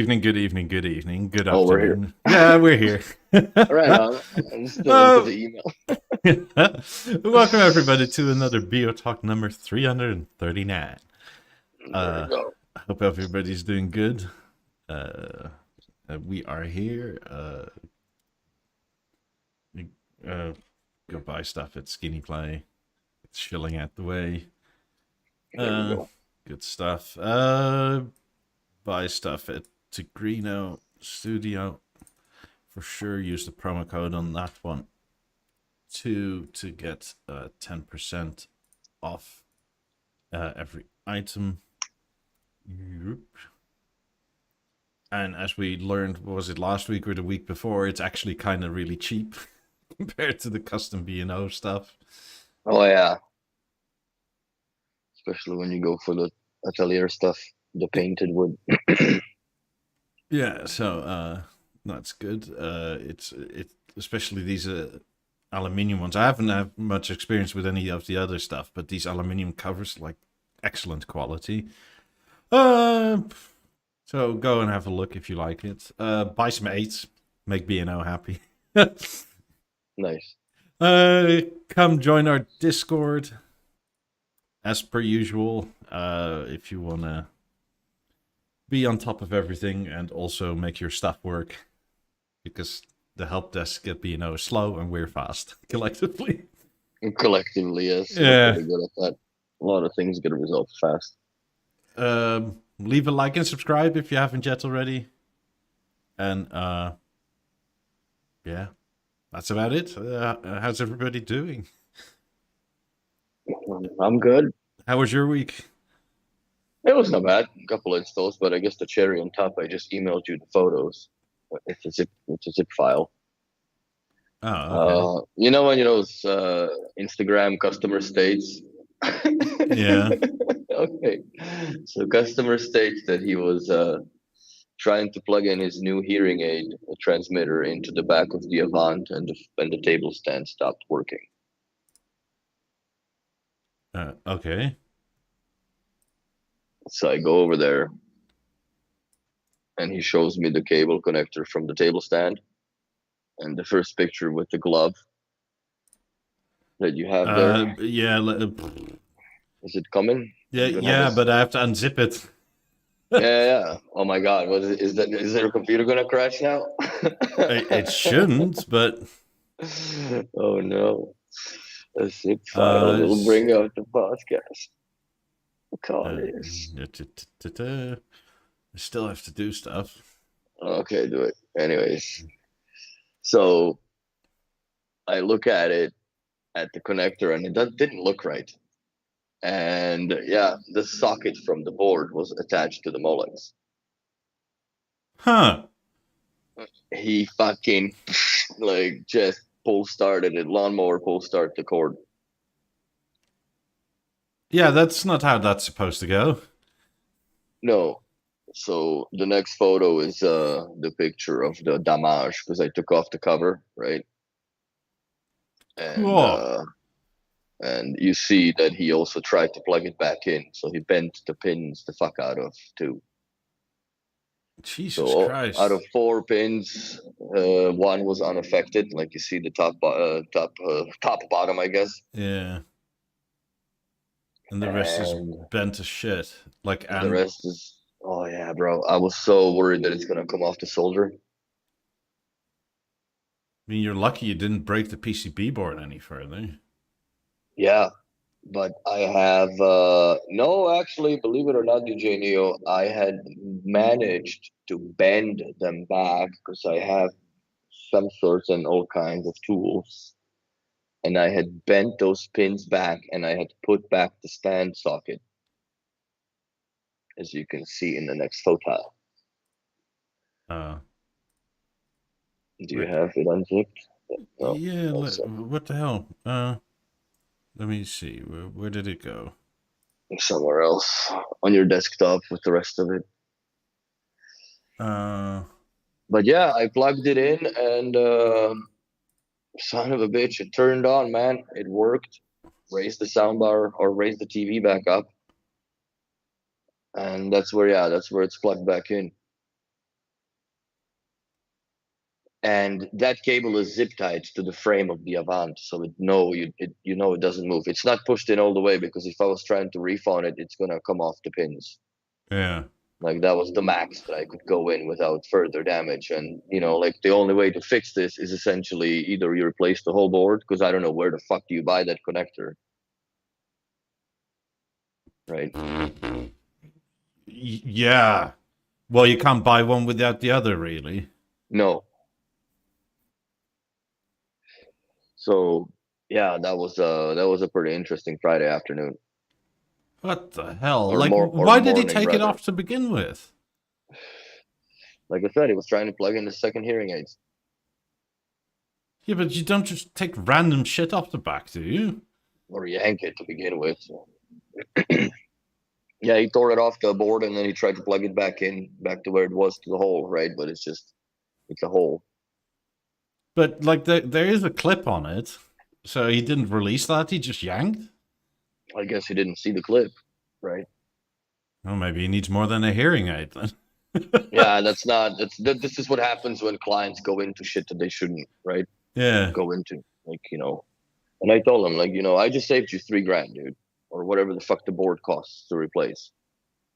evening, good evening, good evening, good Oh, we're here. afternoon. Yeah, we're here. Right on. I'm still into Oh, the email. welcome everybody to another BeoTalk number 339. There we go. I hope everybody's doing good. We are here. Uh, go buy stuff at Skinny Play. It's chilling out the way. There we Uh, go. Good stuff. Buy stuff at Tigrino Studio. For sure, use the promo code on that one to get 10% off every item. And as we learned, was it last week or the week before? It's actually kind of really cheap compared to the custom B&O stuff. Oh yeah. Especially when you go for the atelier stuff, the painted wood. Yeah, so that's good. It's especially these aluminium ones. I haven't had much experience with any of the other stuff, but these aluminium covers like excellent quality. So go and have a look if you like it. Buy some eights, make B&O happy. Nice. Come join our Discord as per usual. If you wanna be on top of everything and also make your stuff work, because the help desk at B&O is slow and we're fast collectively. And collectively, yes, we're Yeah. pretty good at that. A lot of things get resolved fast. Leave a like and subscribe if you haven't yet already. And yeah, that's about it. How's everybody doing? I'm good. How was your week? It was not bad. A couple installs, but I guess the cherry on top, I just emailed you the photos. It's a zip file. Oh, okay. When those Instagram customer states. Yeah. Okay. So customer states that he was trying to plug in his new hearing aid transmitter into the back of the Avant, and the table stand stopped working. Okay. So I go over there, and he shows me the cable connector from the table stand, and the first picture with the glove that you have there. Yeah. Is it coming? Yeah, You have yeah, but I have to unzip it. Yeah. Oh my God! Is there a computer gonna crash now? It shouldn't, but Oh no! A zip file uh, will bring out the podcast. Call uh, this. I still have to do stuff. Okay, do it. Anyways, so I look at it at the connector, and it didn't look right. And yeah, the socket from the board was attached to the Molex. Huh. He fucking like just pull started it, lawnmower pull start the cord. Yeah, that's not how that's supposed to go. No. So the next photo is the picture of the damage, because I took off the cover, right? And Cool. and you see that he also tried to plug it back in, so he bent the pins the fuck out of two. Jesus So out Christ. of four pins, one was unaffected, like you see the top bottom, I guess. Yeah. And the rest is And bent to shit. Like, the and rest is, oh yeah, bro. I was so worried that it's gonna come off the solder. I mean, you're lucky you didn't break the PCB board any further. Yeah, but I have no, actually, believe it or not, DJ Neo, I had managed to bend them back because I have some sorts and all kinds of tools, and I had bent those pins back, and I had put back the stand socket, as you can see in the next photo. Uh, Do you wait, have it unzipped? No, yeah, also what the hell? Let me see. Where did it go? somewhere else on your desktop with the rest of it. Uh, But yeah, I plugged it in, and son of a bitch, it turned on, man. It worked. Raised the soundbar or raised the TV back up, and that's where it's plugged back in. and that cable is zip tied to the frame of the Avant, so it doesn't move. It's not pushed in all the way, because if I was trying to refone it, it's gonna come off the pins. Yeah. Like, that was the max that I could go in without further damage. And like, the only way to fix this is essentially either you replace the whole board, because I don't know where the fuck do you buy that connector, right? Yeah. Well, you can't buy one without the other, really. No. So yeah, that was a pretty interesting Friday afternoon. What the hell? Or Like, or why did he morning, take it rather. off to begin with? Like I said, he was trying to plug in the second hearing aids. Yeah, but you don't just take random shit off the back, do you? Or yank it to begin with. Yeah, he tore it off the board, and then he tried to plug it back to where it was, to the hole, right? But it's a hole. But, like, there is a clip on it. So he didn't release that, he just yanked? I guess he didn't see the clip, right? Well, maybe he needs more than a hearing aid, then. Yeah, this is what happens when clients go into shit that they shouldn't, right? Yeah. Go into, like, and I told him, like, I just saved you $3,000, dude, or whatever the fuck the board costs to replace.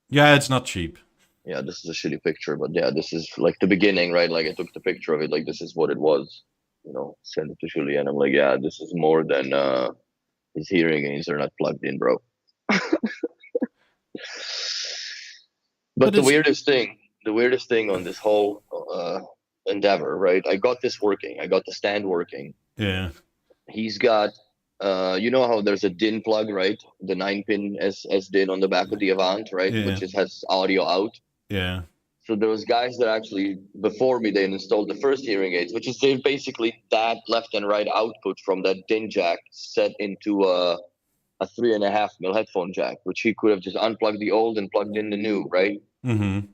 Yeah, it's not cheap. Yeah, this is a shitty picture, but yeah, this is like the beginning, right? Like, I took the picture of it, like, this is what it was, send it to Julien. I'm like, yeah, this is more than his hearing aids are not plugged in, bro. But the weirdest thing on this whole endeavor, right? I got this working. I got the stand working. Yeah. He's got, how there's a DIN plug, right? The 9-pin S DIN on the back of the Avant, right? Yeah. Which has audio out. Yeah. So there was guys that actually, before me, they installed the first hearing aids, which is basically that left and right output from that DIN jack set into a 3.5 mm headphone jack, which he could have just unplugged the old and plugged in the new, right? Mm-hmm.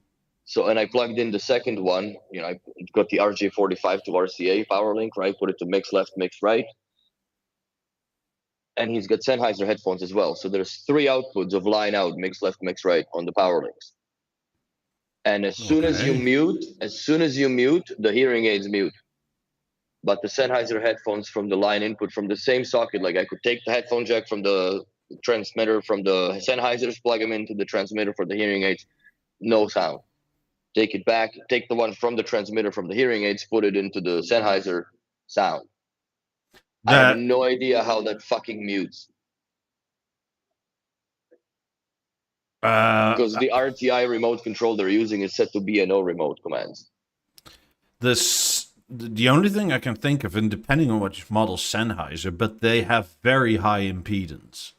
So, and I plugged in the second one, I got the RJ45 to RCA power link, right? Put it to mix left, mix right. And he's got Sennheiser headphones as well. So there's 3 outputs of line out, mix left, mix right on the power links. And as soon as you mute, the hearing aids mute. But the Sennheiser headphones from the line input from the same socket, like I could take the headphone jack from the transmitter from the Sennheisers, plug them into the transmitter for the hearing aids, no sound. Take it back, take the one from the transmitter from the hearing aids, put it into the Sennheiser, sound. I have no idea how that fucking mutes. Because the RTI remote control they're using is set to B&O remote commands. The only thing I can think of, and depending on which model Sennheiser, but they have very high impedance.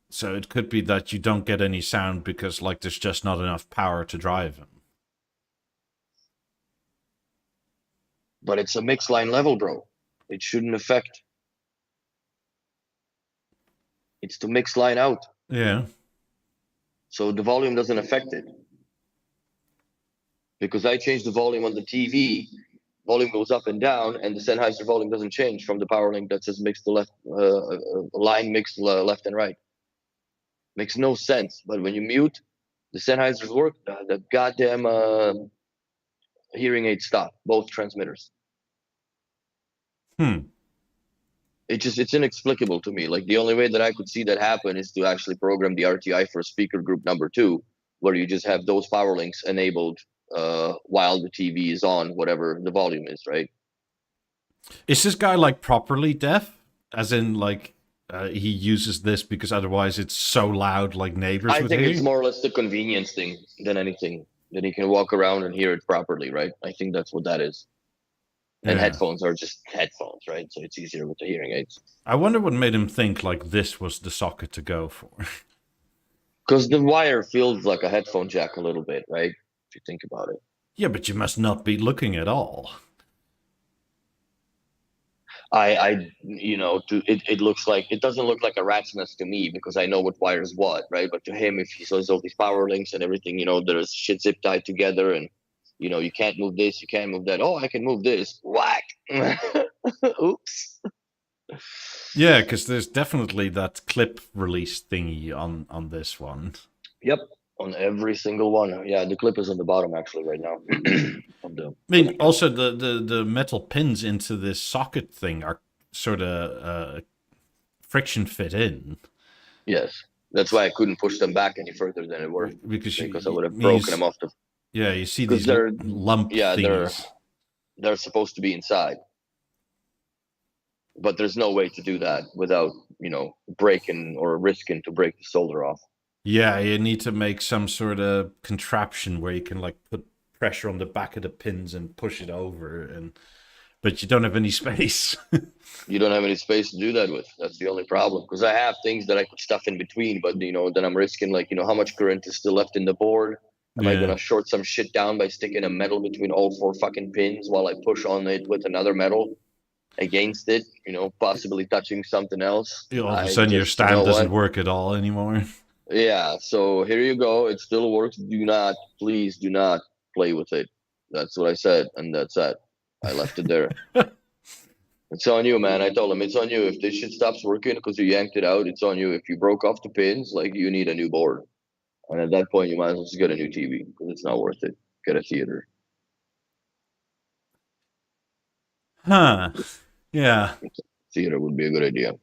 So it could be that you don't get any sound because, like, there's just not enough power to drive them. But it's a mix line level, bro. It shouldn't affect. It's to mix line out. Yeah. So the volume doesn't affect it. Because I changed the volume on the TV, volume goes up and down, and the Sennheiser volume doesn't change from the power link that says mix the left line, mix left and right. Makes no sense. But when you mute, the Sennheisers work. The goddamn hearing aid stop, both transmitters. It's inexplicable to me. Like, the only way that I could see that happen is to actually program the RTI for speaker group number 2, where you just have those power links enabled while the TV is on, whatever the volume is, right? Is this guy, like, properly deaf? As in, like, he uses this because otherwise it's so loud, like neighbors would hear? I think it's more or less the convenience thing than anything. That he can walk around and hear it properly, right? I think that's what that is. And headphones are just headphones, right? So it's easier with the hearing aids. I wonder what made him think, like, this was the socket to go for. Because the wire feels like a headphone jack a little bit, right? If you think about it. Yeah, but you must not be looking at all. It looks like, it doesn't look like a rat's nest to me because I know what wires what, right? But to him, if he saws all these power links and everything, there's shit zip tied together, and you can't move this, you can't move that. Oh, I can move this. Whack. Oops. Yeah, because there's definitely that clip release thingy on this one. Yep. On every single one. Yeah, the clip is on the bottom actually right now. Of the I mean, connector. also the metal pins into this socket thing are sort of friction fit in. Yes, that's why I couldn't push them back any further than it were, Because because I would have you broken them off the. yeah, you see Because these they're, lump yeah, thingies. they're supposed to be inside, but there's no way to do that without breaking or risking to break the solder off. Yeah, you need to make some sort of contraption where you can like put pressure on the back of the pins and push it over, and but you don't have any space. You don't have any space to do that with. That's the only problem. Because I have things that I could stuff in between, but then I'm risking how much current is still left in the board. Am I Yeah. gonna short some shit down by sticking a metal between all four fucking pins while I push on it with another metal against it? Possibly touching something else. All of a I sudden, your just, you stand know doesn't what? work at all anymore. Yeah. So here you go. It still works. Please do not play with it. That's what I said, and that's it. I left it there. It's on you, man. I told him it's on you. If this shit stops working because you yanked it out, it's on you. If you broke off the pins, you need a new board. And at that point, you might as well just get a new TV because it's not worth it. Get a theater. Huh. Yeah. Theater would be a good idea.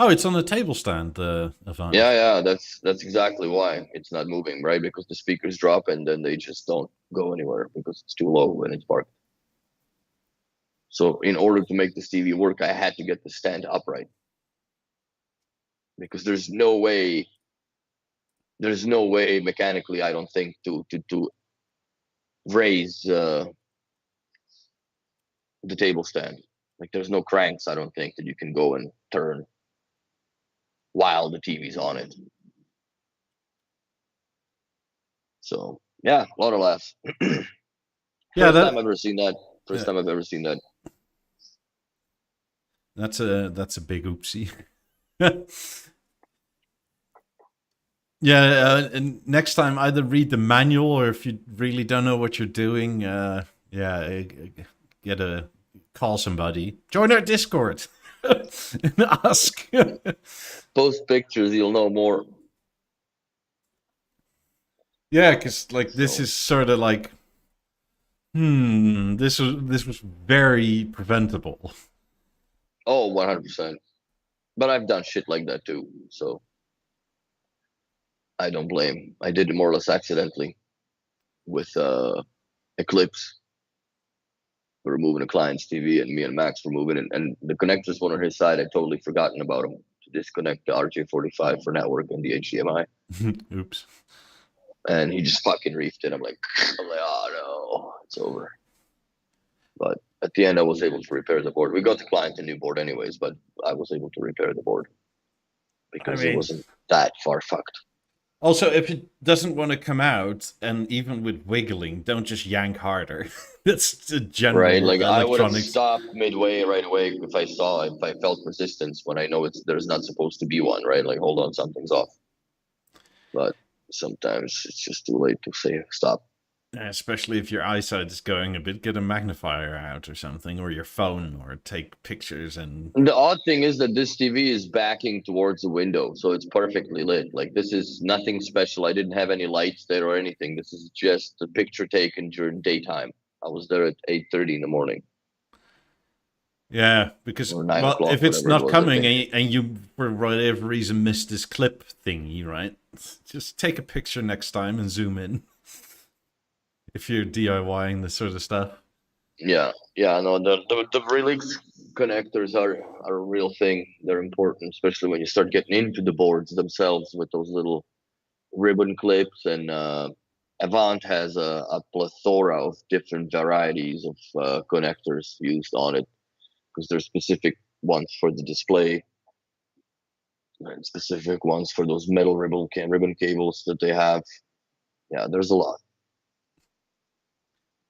Oh, it's on the table stand, the Avant. Yeah. That's exactly why it's not moving, right? Because the speakers drop and then they just don't go anywhere because it's too low when it's parked. So in order to make this TV work, I had to get the stand upright because there's no way mechanically, I don't think, to raise the table stand. There's no cranks, I don't think, that you can go and turn while the TV's on it. So yeah, a lot of laughs. Yeah, First time I've ever seen that. First yeah, time I've ever seen that. that's a big oopsie. Yeah, and next time either read the manual or if you really don't know what you're doing, get a call somebody, join our Discord, and ask. Post pictures, you'll know more. Yeah, because this So is sort of like, this was very preventable. 100%. But I've done shit like that too. So I don't blame. I did it more or less accidentally with Eclipse. We were moving a client's TV, and me and Max were moving, and the connectors went on his side. I totally forgotten about them to disconnect the RJ45 for network and the HDMI, Oops. and he just fucking reefed it. I'm like, oh no, it's over. But at the end, I was able to repair the board. We got the client a new board anyways, but I was able to repair the board because it wasn't that far fucked. Also, if it doesn't want to come out, and even with wiggling, don't just yank harder. That's the general Right, I would have electronics. stopped midway right away if I felt resistance when I know there's not supposed to be one. Right, hold on, something's off. But sometimes it's just too late to say stop. Especially if your eyesight is going a bit, get a magnifier out or something, or your phone, or take pictures and. The odd thing is that this TV is backing towards the window, so it's perfectly lit. This is nothing special. I didn't have any lights there or anything. This is just a picture taken during daytime. I was there at 8:30 in the morning. Yeah, because or 9 o'clock, if it's whatever it not was, coming and you for whatever reason missed this clip thingy, right? Just take a picture next time and zoom in. If you're DIYing this sort of stuff. Yeah, no, the Relix connectors are a real thing. They're important, especially when you start getting into the boards themselves with those little ribbon clips. And Avant has a plethora of different varieties of connectors used on it, because there's specific ones for the display and specific ones for those metal ribbon cables that they have. Yeah, there's a lot.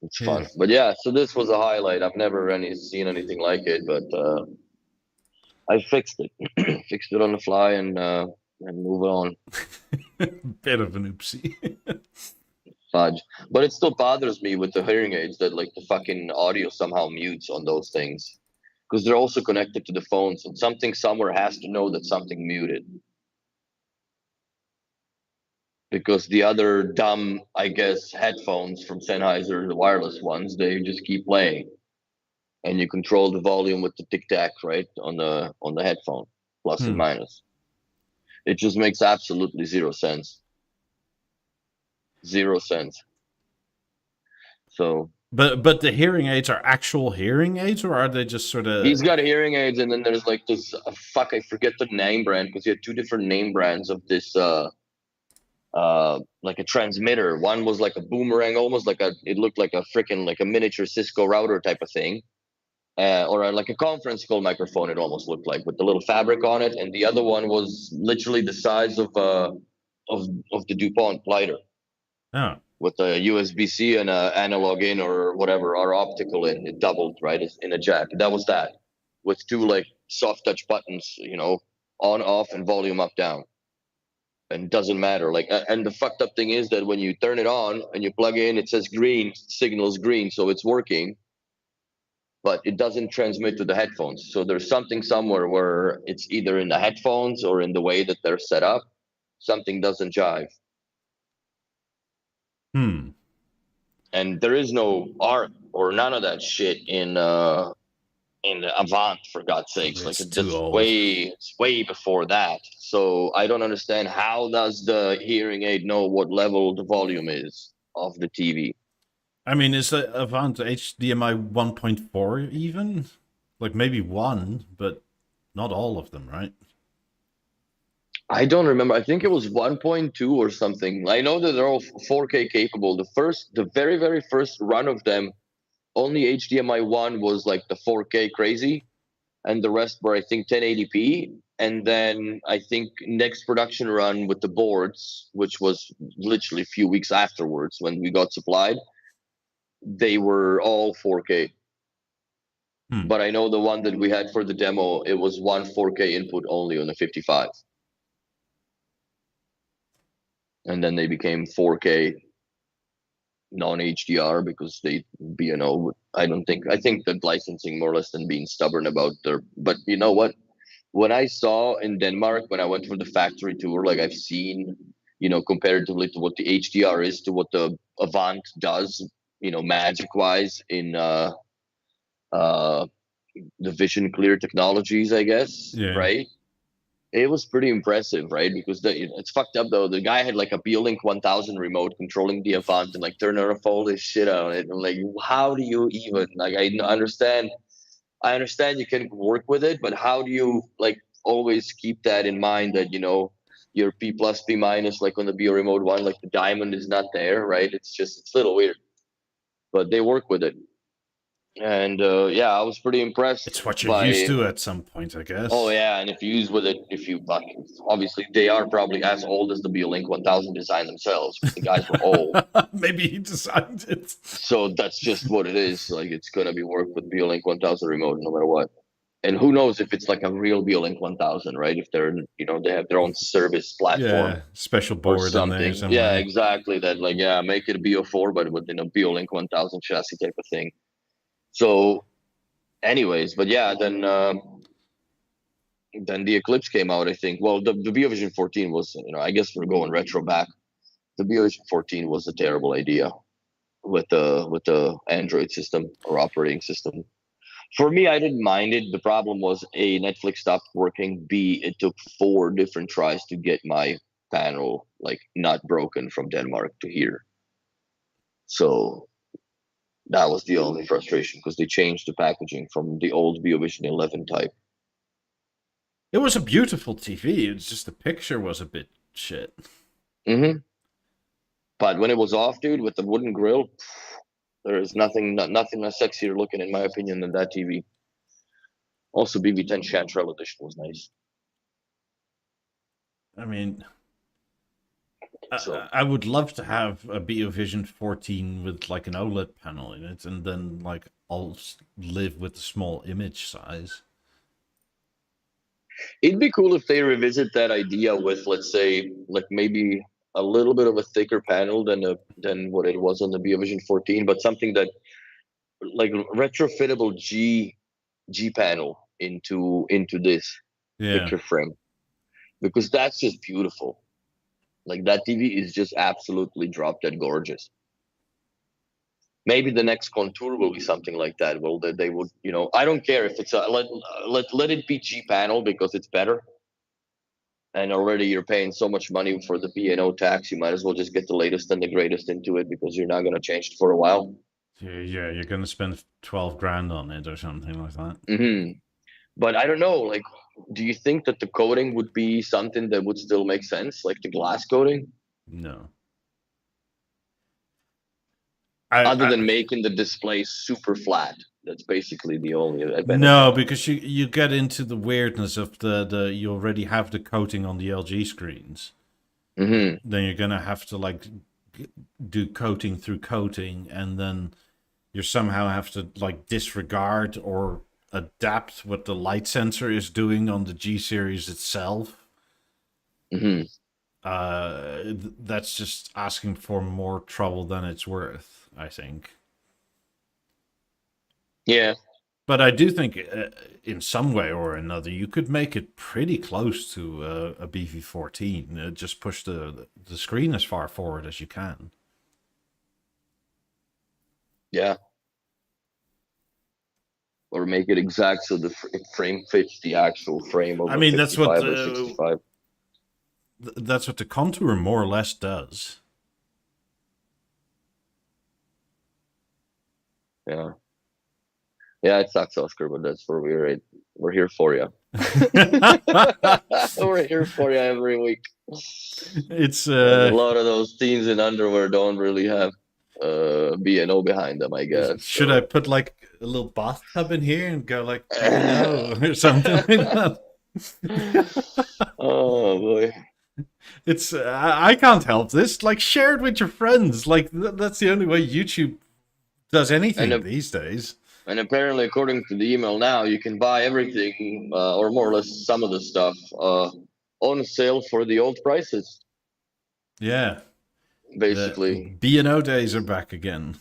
It's fun. Yeah. But yeah, so this was a highlight. I've never seen anything like it, but I fixed it. Fixed it on the fly and move on. Bit of an oopsie. Fudge. But it still bothers me with the hearing aids that the fucking audio somehow mutes on those things, because they're also connected to the phones, and something somewhere has to know that something muted. because the other dumb, I guess, headphones from Sennheiser, the wireless ones, they just keep playing, and you control the volume with the tic tac, right, on the headphone, plus and minus. It just makes absolutely zero sense. 0 cents. So But the hearing aids are actual hearing aids, or are they just sort he's of? got hearing aids, and then there's like this fuck, I forget the name brand, because he had two different name brands of this like a transmitter. One was like a boomerang, almost like it looked like a freaking like a miniature Cisco router type of thing, like a conference call microphone. It almost looked like, with the little fabric on it, and the other one was literally the size of the DuPont lighter, Oh, with a USB-C and a analog in, or whatever, or optical in. It doubled, right, in a jack. That was that, with two like soft touch buttons, on, off, and volume up, down. And doesn't matter. Like, and the fucked up thing is that when you turn it on and you plug in, it says green, signals green, so it's working, but it doesn't transmit to the headphones. So there's something somewhere where it's either in the headphones or in the way that they're set up. Something doesn't jive. And there is no art or none of that shit in Avant, for God's sakes. Like, it's too that's old. it's way before that. So I don't understand, how does the hearing aid know what level the volume is of the TV? I mean, is the Avant HDMI 1.4 even? Like maybe one, but not all of them, right? I don't remember. I think it was 1.2 or something. I know that they're all 4K capable. The very, very first run of them, only HDMI 1 was like the 4K crazy, and the rest were, I think, 1080p. And then I think next production run with the boards, which was literally a few weeks afterwards when we got supplied, they were all 4K. But I know the one that we had for the demo, it was one 4K input only on the 55. And then they became 4K non-HDR, because they B&O. I think that licensing, more or less, than being stubborn about their. But you know what? When I saw in Denmark, when I went for the factory tour, like, I've seen, comparatively to what the HDR is to what the Avant does, magic wise, in uh the Vision Clear technologies, I guess, Yeah. right? It was pretty impressive, right? Because it's fucked up though. The guy had like a Beolink 1000 remote controlling the Avant, and like turning off all this shit on it. And like, how do you even, like? I understand you can work with it, but how do you, like, always keep that in mind, that your P plus, P minus, like on the Bio Remote one, like the diamond is not there, right? It's a little weird, but they work with it. And yeah, I was pretty impressed It's what you're used by. to at some point, I Oh guess. yeah, and if you use with it, obviously they are probably as old as the Beolink 1000 design themselves. The guys were old, Maybe he designed it. so that's just what it is. Like, it's gonna be work with Beolink 1000 remote no matter what. And who knows if it's like a real Beolink 1000, right? If they're, they have their own service platform Yeah, special or board in there something. Yeah, somewhere. exactly. That, like, yeah, make it a BO4, but within a Beolink 1000 chassis type of thing. So, anyways, but yeah, then the Eclipse came out, I think. Well, the BeoVision 14 was, I guess we're going retro back. The BeoVision 14 was a terrible idea with the Android system or operating system. For me, I didn't mind it. The problem was, A, Netflix stopped working. B, it took 4 different tries to get my panel, like, not broken from Denmark to here. So that was the only frustration, because they changed the packaging from the old BeoVision 11 type. It was a beautiful TV. It's just the picture was a bit shit. Mm-hmm. But when it was off, dude, with the wooden grill, there is nothing sexier looking, in my opinion, than that TV. Also, BB10 Chanterelle edition was nice. I mean, So I would love to have a BeoVision 14 with like an OLED panel in it, and then like I'll live with the small image size. it'd be cool if they revisit that idea with, let's say, like, maybe a little bit of a thicker panel than what it was on the BeoVision 14, but something that, like, retrofittable G panel into this Yeah. picture frame, because that's just beautiful. Like that TV is just absolutely drop dead gorgeous. Maybe the next contour will be something like that. Well, they would, I don't care if it's let it be G panel because it's better. And already you're paying so much money for the B&O tax, you might as well just get the latest and the greatest into it because you're not going to change it for a while. Yeah, you're gonna spend 12 grand on it or something like that. But I don't know, like, do you think that the coating would be something that would still make sense, like the glass coating? No. Other than making the display super flat. That's basically the only benefit. No, because you get into the weirdness of the you already have the coating on the LG screens. Then you're gonna have to like do coating through coating, and then you somehow have to like disregard or adapt what the light sensor is doing on the G series itself. That's just asking for more trouble than it's worth, I think. Yeah. But I do think in some way or another, you could make it pretty close to a BV14. Just push the screen as far forward as you can. Yeah. Or make it exact so the frame fits the actual frame of a 55 or 65. That's what the contour more or less does. Yeah. Yeah, it sucks, Oscar, but that's where we're here for you. We're here for you every week. It's a lot of those teens in underwear don't really have B&O behind them, I guess. Should I put like a little bathtub in here and go like B&O or something like that? Oh boy. It's I can't help this. Like, share it with your friends. Like that's the only way YouTube does anything these days. And apparently, according to the email now, you can buy everything, or more or less some of the stuff, on sale for the old prices. Yeah. Basically. B&O Days are back again.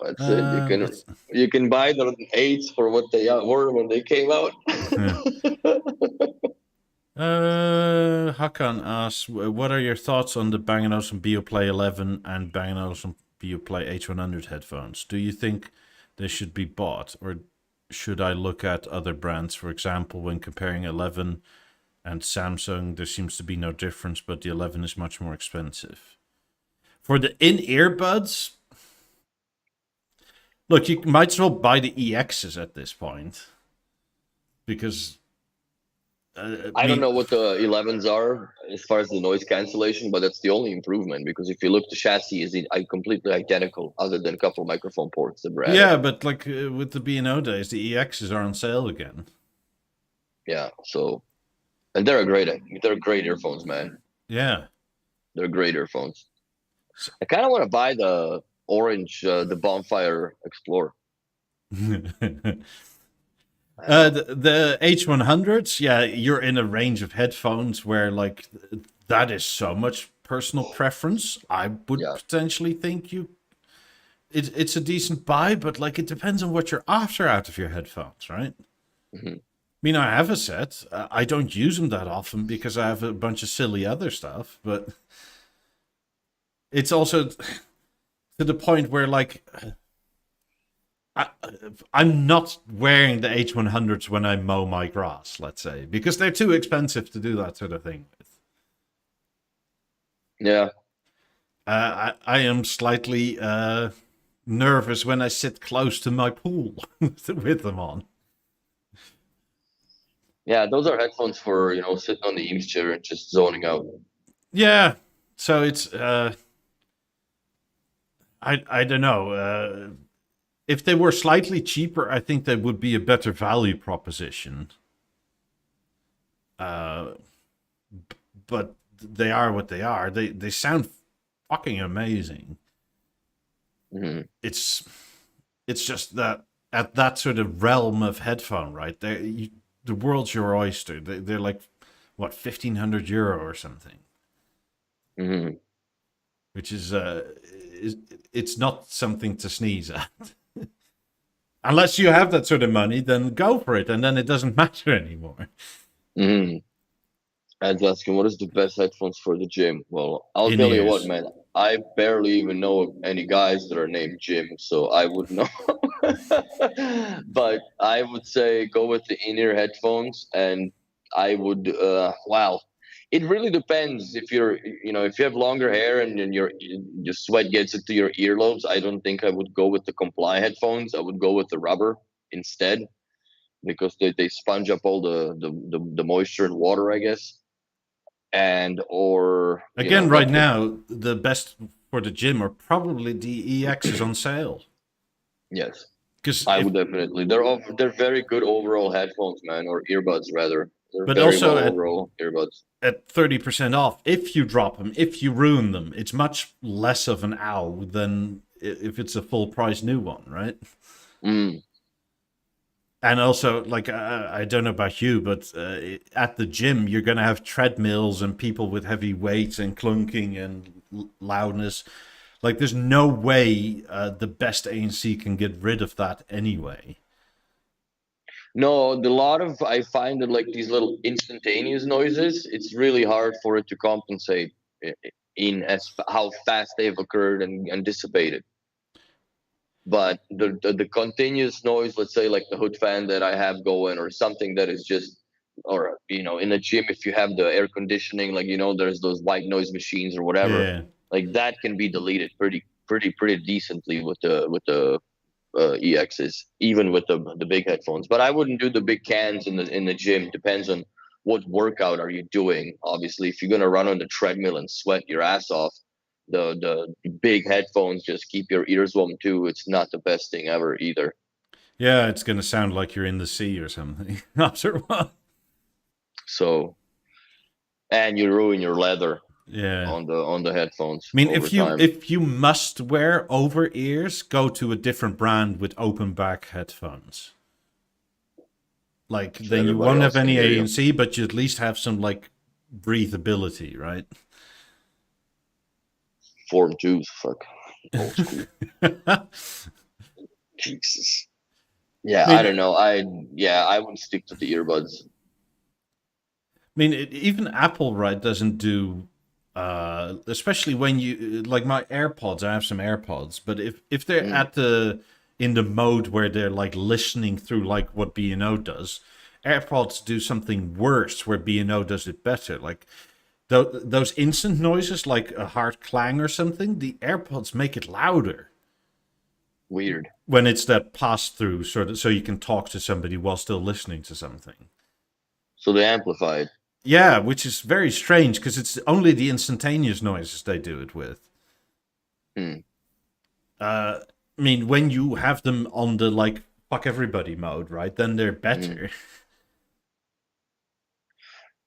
That's it. You can buy the 8s for what they were when they came out. Hakan asks, what are your thoughts on the Bang & Olufsen BeoPlay 11 and Bang & Olufsen BeoPlay H100 headphones? Do you think they should be bought, or should I look at other brands? For example, when comparing 11 and Samsung, there seems to be no difference, but the 11 is much more expensive. For the in-ear buds, look, you might as well buy the EXs at this point, because I don't know what the 11s are as far as the noise cancellation, but that's the only improvement, because if you look, the chassis is completely identical other than a couple of microphone ports that were added. Yeah, but like with the B&O Days, the EXs are on sale again. Yeah, so, and they're great earphones, man. Yeah, they're great earphones. I kind of want to buy the orange, the Bonfire Explorer. The H100s, yeah, you're in a range of headphones where like that is so much personal preference. I would potentially think it's a decent buy, but like it depends on what you're after out of your headphones, right? I mean, I have a set. I don't use them that often because I have a bunch of silly other stuff, but it's also to the point where like I'm not wearing the H100s when I mow my grass, let's say, because they're too expensive to do that sort of thing with. Yeah. I am slightly nervous when I sit close to my pool with them on. Yeah, those are headphones for, sitting on the Eames chair and just zoning out. Yeah. So it's I don't know. If they were slightly cheaper, I think they would be a better value proposition. But they are what they are. They sound fucking amazing. It's just that at that sort of realm of headphone, right? The world's your oyster. They're like, what, €1,500 or something. Which is it's not something to sneeze at. Unless you have that sort of money, then go for it, and then it doesn't matter anymore. And asking what is the best headphones for the gym? Well, I'll In tell you what, ears. man. I barely even know any guys that are named Jim, so I would know. But I would say go with the in-ear headphones, and I would. Wow, it really depends. If you're, if you have longer hair and your sweat gets into your earlobes, I don't think I would go with the Comply headphones. I would go with the rubber instead because they sponge up all the moisture and water, I guess. And or Again, but right now, the best for the gym are probably the EXs on sale. yes, Because I if, would definitely. They're very good overall headphones, man, or earbuds rather. They're but very also well overall earbuds. at 30% off, if you drop them, if you ruin them, it's much less of an ow than if it's a full price new one, right? Mm. And also, like, I don't know about you, but at the gym, you're going to have treadmills and people with heavy weights and clunking and loudness. Like, there's no way the best ANC can get rid of that anyway. No, the lot of I find that like these little instantaneous noises, it's really hard for it to compensate in how fast they've occurred and dissipated. But the continuous noise, let's say like the hood fan that I have going, or something that is just, or in a gym, if you have the air conditioning, like there's those white noise machines or whatever, Yeah. like that can be deleted pretty decently with the EXs, even with the big headphones. But I wouldn't do the big cans in the gym. Depends on what workout are you doing. Obviously, if you're gonna run on the treadmill and sweat your ass off, the big headphones just keep your ears warm too. It's not the best thing ever either. Yeah, it's going to sound like you're in the sea or something after a while. So, and you ruin your leather Yeah. on the headphones I mean, over if you time. if you must wear over ears, go to a different brand with open back headphones. Like So then you everybody won't have else can any hear you. ANC, but you at least have some like breathability, right? Form twos, fuck, old school. I Jesus. Yeah, I mean, don't know. I would stick to the earbuds. even Apple, right, doesn't do. Especially when you like my AirPods, I have some AirPods, but if they're Mm. at the in the mode where they're like listening through like what B&O does, AirPods do something worse where B&O does it better. Like those instant noises, like a hard clang or something, the AirPods make it louder Weird. when it's that pass through, so you can talk to somebody while still listening to something. So they amplified. Yeah, which is very strange because it's only the instantaneous noises they do it with. Hmm. I mean, when you have them on the like fuck everybody mode, right? Then they're Hmm. better.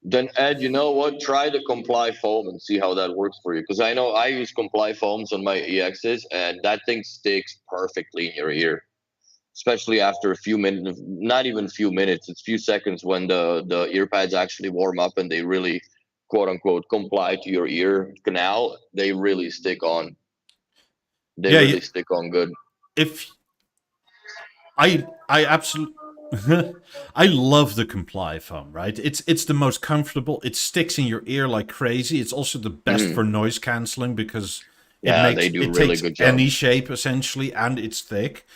Then Ed, you know what? Try the Comply foam and see how that works for you. Because I know I use Comply foams on my EXs, and that thing sticks perfectly in your ear, especially after a few minutes. Not even a few minutes; it's few seconds when the ear pads actually warm up and they really, quote unquote, comply to your ear canal. They really stick on. They Yeah, really stick on good. if I absolutely I love the comply foam, right? It's the most comfortable. It sticks in your ear like crazy. It's also the best Hmm. for noise canceling because Yeah, they do a it really takes good job. any shape essentially and it's thick.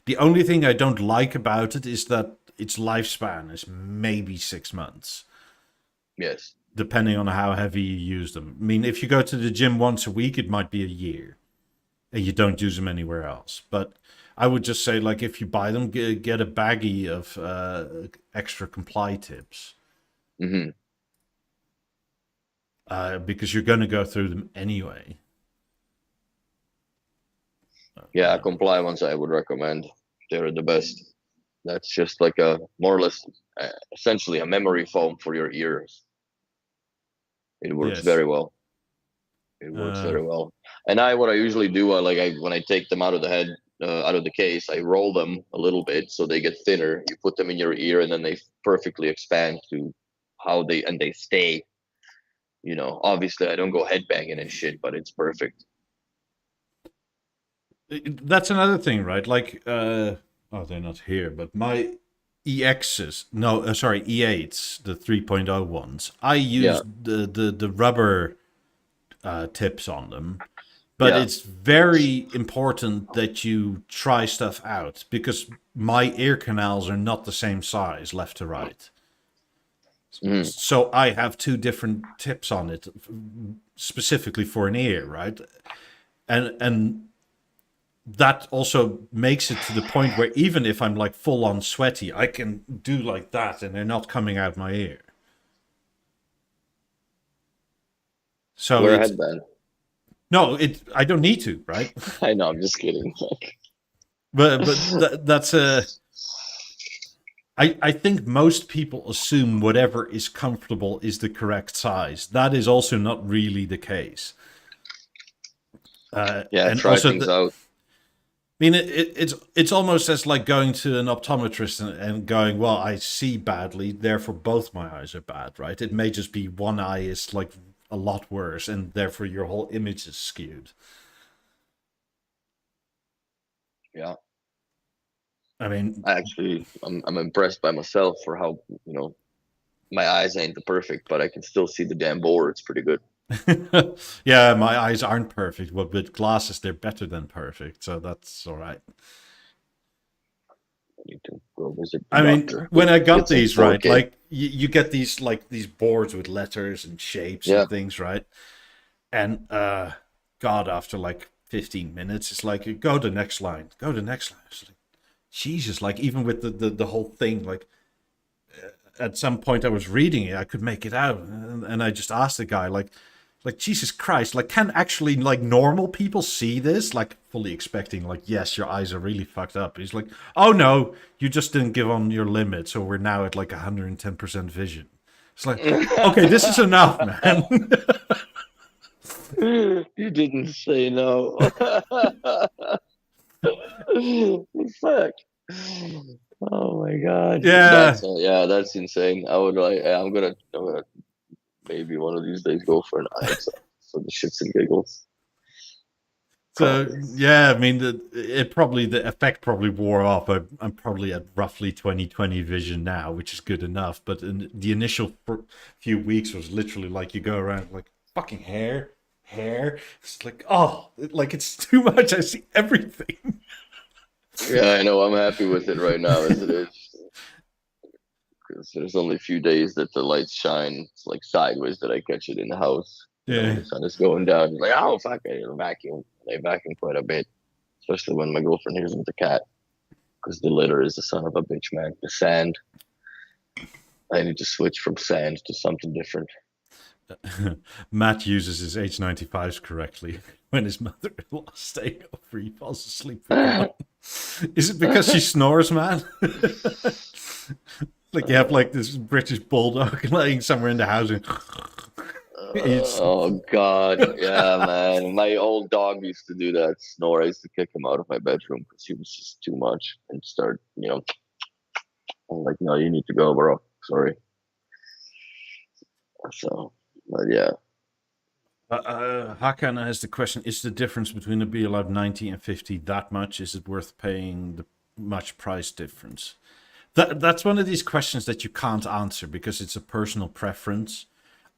The only thing I don't like about it is that its lifespan is maybe 6 months, Yes. depending on how heavy you use them. I mean, if you go to the gym once a week, it might be a year and you don't use them anywhere else. But I would just say, like, if you buy them, get a baggie of extra comply tips Hmm. because you're going to go through them anyway. Yeah, Comply ones I would recommend. They're the best. That's just like a more or less, essentially a memory foam for your ears. It works Yes. very well. It works Uh, very well. And what I usually do, when I take them out of the head, out of the case, I roll them a little bit so they get thinner. You put them in your ear, and then they perfectly expand to how they stay. Obviously I don't go headbanging and shit, but it's perfect. that's another thing, right? Like, oh, they're not here, but my EXs, no, sorry, E8s, the 3.0 ones. I Yeah, used the rubber tips on them, but yeah. it's very important that you try stuff out because my ear canals are not the same size left to right. Mhm. So I have two different tips on it specifically for an ear, right? And that also makes it to the point where even if I'm like full on sweaty, I can do like that and they're not coming out my ear. So Wear a it's headband. no, it I don't need to, right? I know, I'm just kidding. But that's a I think most people assume whatever is comfortable is the correct size. That is also not really the case. Yeah, And try also, things out. I mean, it's almost as like going to an optometrist and going, well, I see badly, therefore both my eyes are bad, right? It may just be one eye is like a lot worse, and therefore your whole image is skewed. Yeah. I mean, I'm impressed by myself for how, my eyes ain't the perfect, but I can still see the damn board. It's pretty good. yeah, my eyes aren't perfect, but with glasses they're better than perfect, so that's all right. I need to go visit the I mean, doctor. when I got Get some these right, 4K. like you get these like these boards with letters and shapes Yeah. and things, right? And God, after like 15 minutes, it's like go to the next line, go to the next line. It's like, Jesus, like even with the whole thing, like at some point I was reading it, I could make it out, and I just asked the guy, like Jesus Christ, like can actually like normal people see this? Like fully expecting, like yes, your eyes are really fucked up. He's like, oh no, you just didn't give on your limit, so we're now at like 110% vision. It's like, okay, this is enough, man. You didn't say no. Fuck. Oh my god. Yeah. That's insane. I would like. I'm gonna maybe one of these days go for an eye exam for the shits and giggles. So Probably. yeah, I mean the effect probably wore off. I'm probably at roughly 20/20 vision now, which is good enough. But in the initial few weeks was literally like you go around like fucking hair. It's like like it's too much. I see everything. Yeah, I know. I'm happy with it right now as it is. Because there's only a few days that the lights shine. It's like sideways that I catch it in the house. When Yeah. the sun is going down. It's like, oh fuck, I need to vacuum. I vacuum quite a bit, especially when my girlfriend hears with the cat. Because the litter is the son of a bitch, man. The sand. I need to switch from sand to something different. Matt uses his H95s correctly when his mother-in-law is staying over. He falls asleep with them on. Is it because she snores, man? Like you have like this British bulldog laying somewhere in the house and Oh God, yeah, man. My old dog used to do that. Snore. I used to kick him out of my bedroom because he was just too much and start, I'm like, no, you need to go, bro. Sorry. So, but yeah, Hakan has the question: is the difference between a Beolab 90 and 50 that much? Is it worth paying the much price difference? That's one of these questions that you can't answer because it's a personal preference.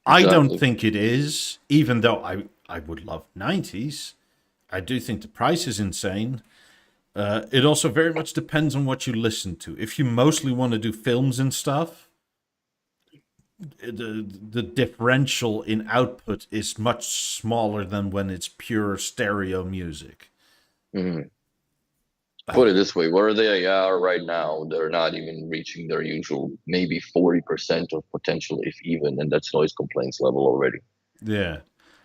I don't exactly. think it is, even though I would love 90s. I do think the price is insane. It also very much depends on what you listen to. If you mostly want to do films and stuff, the differential in output is much smaller than when it's pure stereo music. Mhm. Put it this way, where they are right now, they're not even reaching their usual maybe 40% of potential, if even, and that's noise complaints level already. Yeah.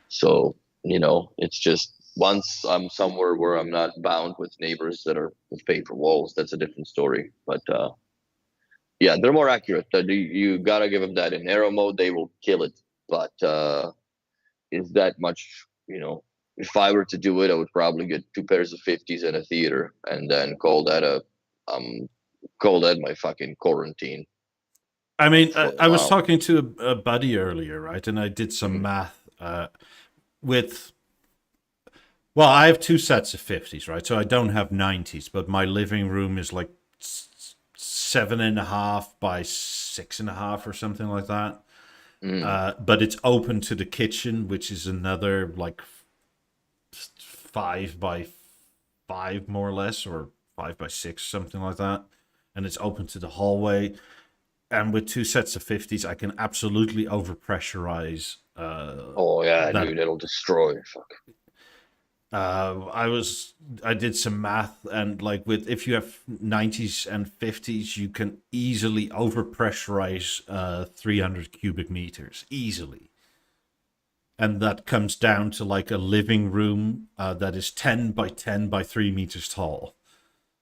So, it's just once I'm somewhere where I'm not bound with neighbors that are with paper walls, that's a different story. But yeah, they're more accurate. You gotta give them that. In aero mode, they will kill it. But is that much, if I were to do it, I would probably get two pairs of 50s in a theater and then call that my fucking quarantine I mean, for a I was while. talking to a buddy earlier, right? And I did some Mhm. math with. Well, I have two sets of 50s, right? So I don't have 90s, but my living room is like 7.5 by 6.5 or something like that. Mm. But it's open to the kitchen, which is another like 5 by 5 more or less, or 5 by 6, something like that. And it's open to the hallway. And with 2 sets of 50s, I can absolutely overpressurize Oh yeah, that. dude, it'll destroy. Fuck. I did some math, and like with if you have 90s and 50s, you can easily overpressurize 300 cubic meters easily. And that comes down to like a living room that is 10 by 10 by 3 meters tall,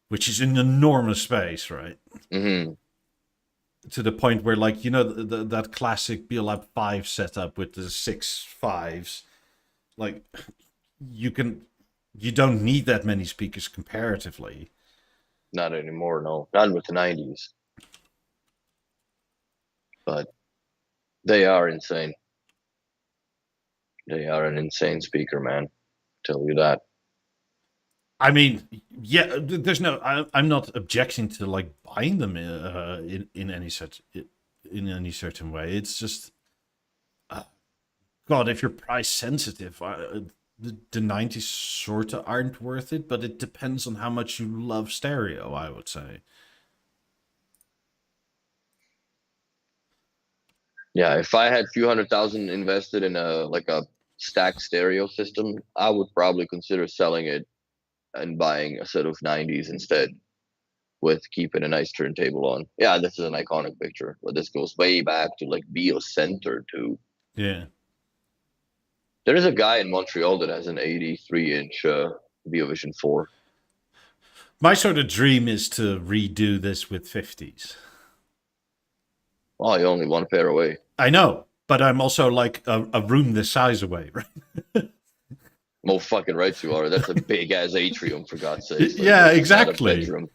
which is an enormous space, right? Mm-hmm. To the point where, like, you know, that classic Beolab 5 setup with the 6 5s, like, you don't need that many speakers comparatively. Not anymore, no. Not with the 90s. But they are insane. They are an insane speaker, man. Tell you that. I mean, yeah, there's no. I'm not objecting to like buying them in any certain way. It's just, God, if you're price sensitive, the 90s sort of aren't worth it. But it depends on how much you love stereo, I would say. Yeah, if I had a few 100,000 invested in a stacked stereo system, I would probably consider selling it and buying a set of 90s instead, with keeping a nice turntable on. Yeah, this is an iconic picture, but this goes way back to like Beocenter too. Yeah. There is a guy in Montreal that has an 83-inch Beovision 4. My sort of dream is to redo this with 50s. Oh, you're only one pair away. I know, but I'm also like a room this size away, right? Well, fucking right you are. That's a big ass atrium, for God's sake. Like, Yeah, this is not a exactly. bedroom.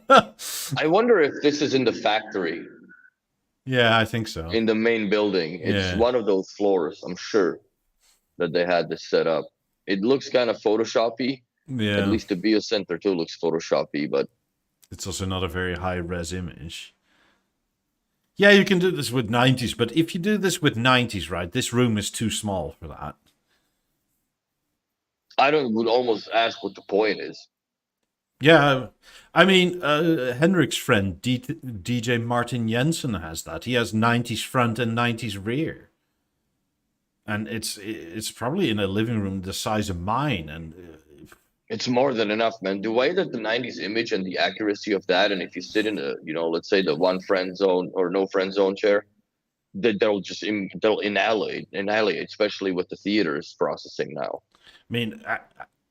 I wonder if this is in the factory, Yeah, I think so. in the main building. It's Yeah. one of those floors, I'm sure, that they had this set up. It looks kind of Photoshoppy. At Yeah. least the Beocenter too looks Photoshoppy, but It's also not a very high res image. Yeah, you can do this with 90s, but if you do this with 90s, right, this room is too small for that. I would almost ask what the point is. Yeah, I mean, Henrik's friend DJ Martin Jensen has that. He has 90s front and 90s rear, and it's probably in a living room the size of mine. And It's more than enough, man. The way that the 90s image and the accuracy of that, and if you sit in let's say the one friend zone or no friend zone chair, they'll annihilate, especially with the theaters processing now. I mean,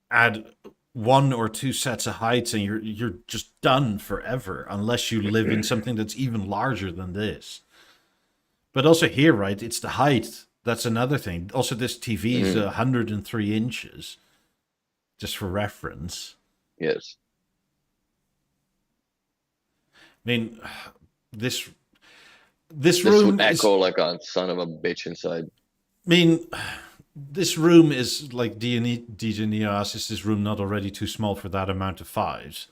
add 1 or 2 sets of heights, and you're just done forever, unless you live in something that's even larger than this. But also here, right, it's the height. That's another thing. Also, this TV is 103 inches, just for reference. Yes. I mean, this This room would echo like a son of a bitch inside. I mean, this room is like DJ Neo asks, is this room not already too small for that amount of fives?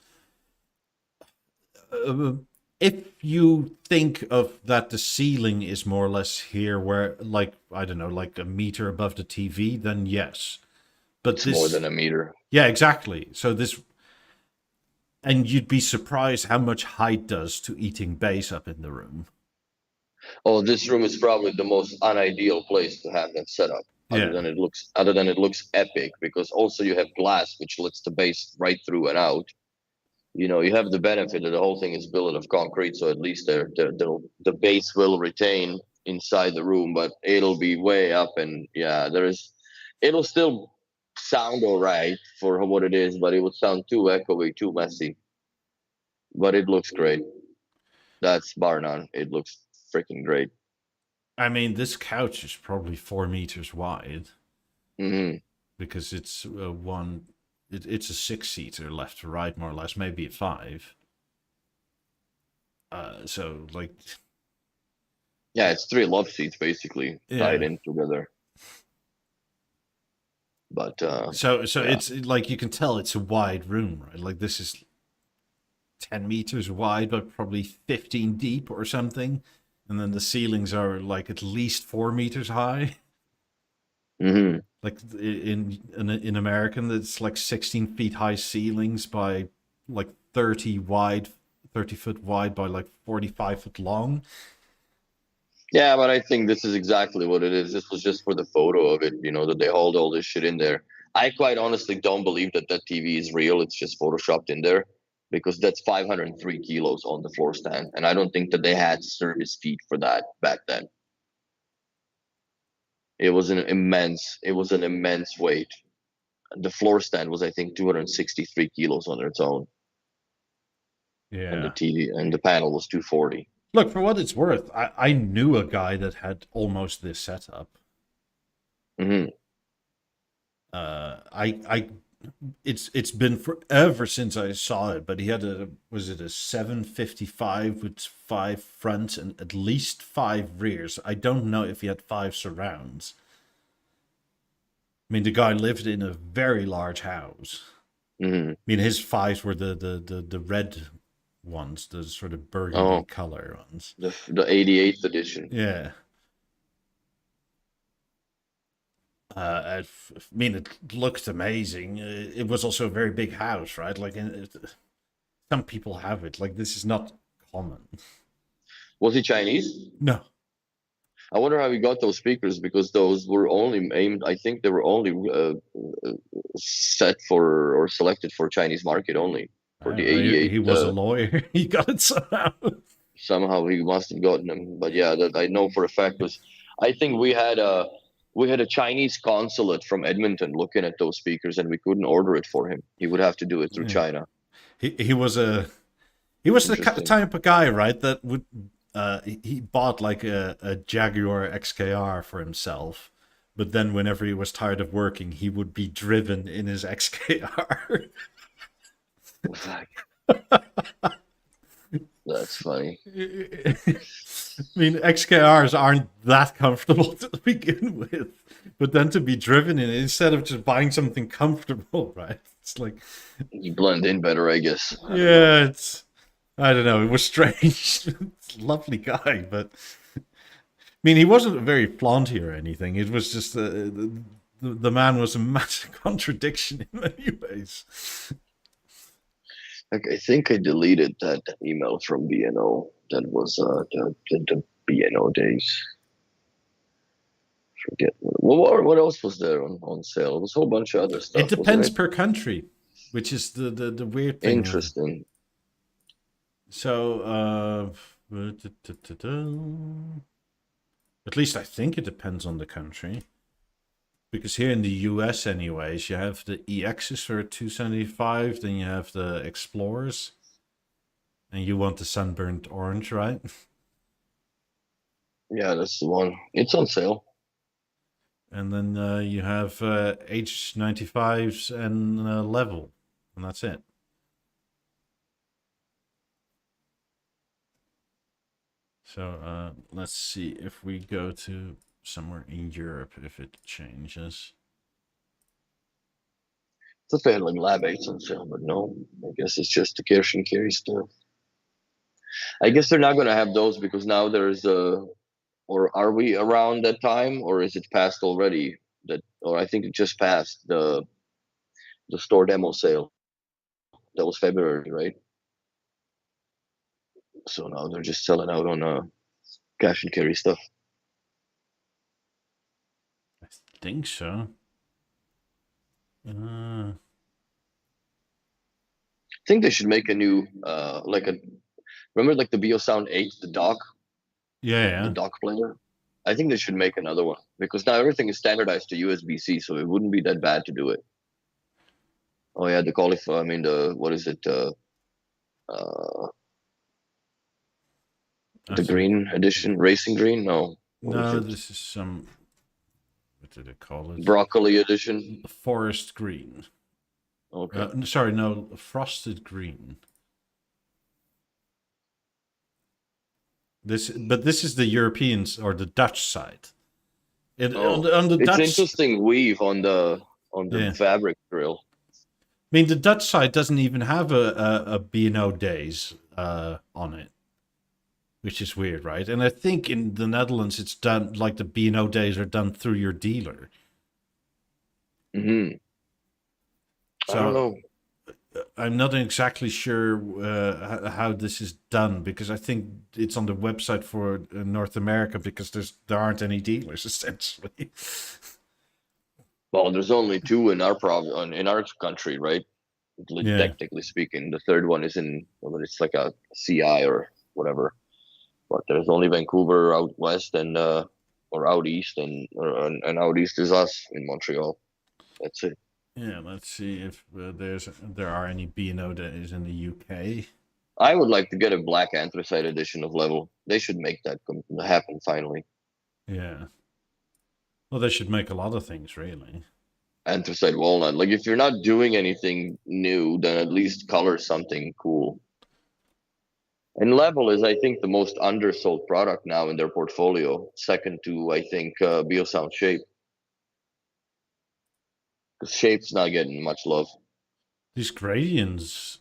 If you think of that the ceiling is more or less here where, like, I don't know, like a meter above the TV, then yes. But It's this, more than a meter. yeah, exactly. So this, and you'd be surprised how much height does to eating bass up in the room. Oh, this room is probably the most unideal place to have that set up. Yeah. Other than it looks epic, because also you have glass which lets the bass right through and out. You know, you have the benefit that the whole thing is built of concrete, so at least the bass will retain inside the room, but it'll be way up, and yeah, it'll still sound all right for what it is, but it would sound too echoey, too messy. But it looks great. That's bar none. It looks freaking great. I mean, this couch is probably 4 meters wide. Mm-hmm. Because it's it's a 6-seater left to right, more or less, maybe a 5. So like, Yeah, it's 3 love seats basically tied in together. But so yeah. it's like, you can tell it's a wide room, right? Like, this is 10 meters wide, but probably 15 deep or something. And then the ceilings are like at least 4 meters high. Hmm. Like in American, it's like 16 feet high ceilings by like 30 foot wide by like 45 foot long. Yeah, but I think this is exactly what it is. This was just for the photo of it, that they hauled all this shit in there. I quite honestly don't believe that TV is real. It's just photoshopped in there because that's 503 kilos on the floor stand. And I don't think that they had service feet for that back then. It was an immense weight. The floor stand was, I think, 263 kilos on its own. And the Yeah. TV and the panel was 240. Look, for what it's worth, I knew a guy that had almost this setup. Hmm. It's been forever since I saw it, but he had a 755 with 5 fronts and at least 5 rears. I don't know if he had 5 surrounds. I mean, the guy lived in a very large house. Hmm. I mean, his 5s were the red ones, the sort of burgundy color ones. The 88th edition. Yeah. I mean, it looked amazing. It was also a very big house, right? Like, some people have it. Like, this is not common. Was he Chinese? No. I wonder how he got those speakers because those were only aimed. I think they were only set for or selected for Chinese market only for the 88. He was a lawyer. He got it somehow. Somehow he must have gotten them. But yeah, that I know for a fact was. I think we had a Chinese consulate from Edmonton looking at those speakers, and we couldn't order it for him. He would have to do it through China. He was the type of guy, right? That would he bought like a Jaguar XKR for himself, but then whenever he was tired of working, he would be driven in his XKR. That's funny. I mean, XKRs aren't that comfortable to begin with, but then to be driven in it instead of just buying something comfortable, right? It's like you blend in better, I guess. I don't know. It was strange. Lovely guy, but I mean, he wasn't very flaunty or anything. It was just the man was a massive contradiction in many ways. I think I deleted that email from B&O. That was the B&O Days. Forget what else was there on sale. It was a whole bunch of other stuff. It depends per country, which is the weird thing. Interesting. So, at least I think it depends on the country. Because here in the US anyways, you have the EXs for 275, then you have the Explorers. And you want the sunburnt orange, right? Yeah, that's the one. It's on sale. And then you have H95s and level. And that's it. So let's see if we go to somewhere in Europe, if it changes. I thought they had like Lab 8s on sale, but no. I guess it's just the cash and carry stuff. I guess they're not going to have those because now there's or are we around that time, or is it past already? Or I think it just passed the store demo sale. That was February, right? So now they're just selling out on cash and carry stuff. I think so. I think they should make a new remember like the Beosound 8, the dock? Yeah. The dock player. I think they should make another one because now everything is standardized to USB-C, so it wouldn't be that bad to do it. Oh yeah, what is it? The green edition, racing green? No. No, this is some. What did they call it? Broccoli edition. Forest green. Okay. Sorry, no, frosted green. This is the Europeans or the Dutch side. On the it's Dutch, interesting weave on the fabric grill. mean, the Dutch side doesn't even have a B&O Days on it, which is weird, right? And I think in the Netherlands, it's done like the B&O Days are done through your dealer. Hmm. I don't So know. I'm not exactly sure how this is done because I think it's on the website for North America because there aren't any dealers essentially. Well, there's only two in our in our country, right? Yeah, Technically speaking, the third one is in, well, it's like a CI or whatever. But there's only Vancouver out west and or out east, and out east is us in Montreal. That's it. yeah. Let's see if there are any B&O Days in the UK. I would like to get a black anthracite edition of Level. They should make that happen finally. Yeah. Well, they should make a lot of things, really. Anthracite walnut. Like if you're not doing anything new, then at least color something cool. And Level is, I think, the most undersold product now in their portfolio. Second to, I think, Beosound Shape. Because Shape's not getting much love. These gradients.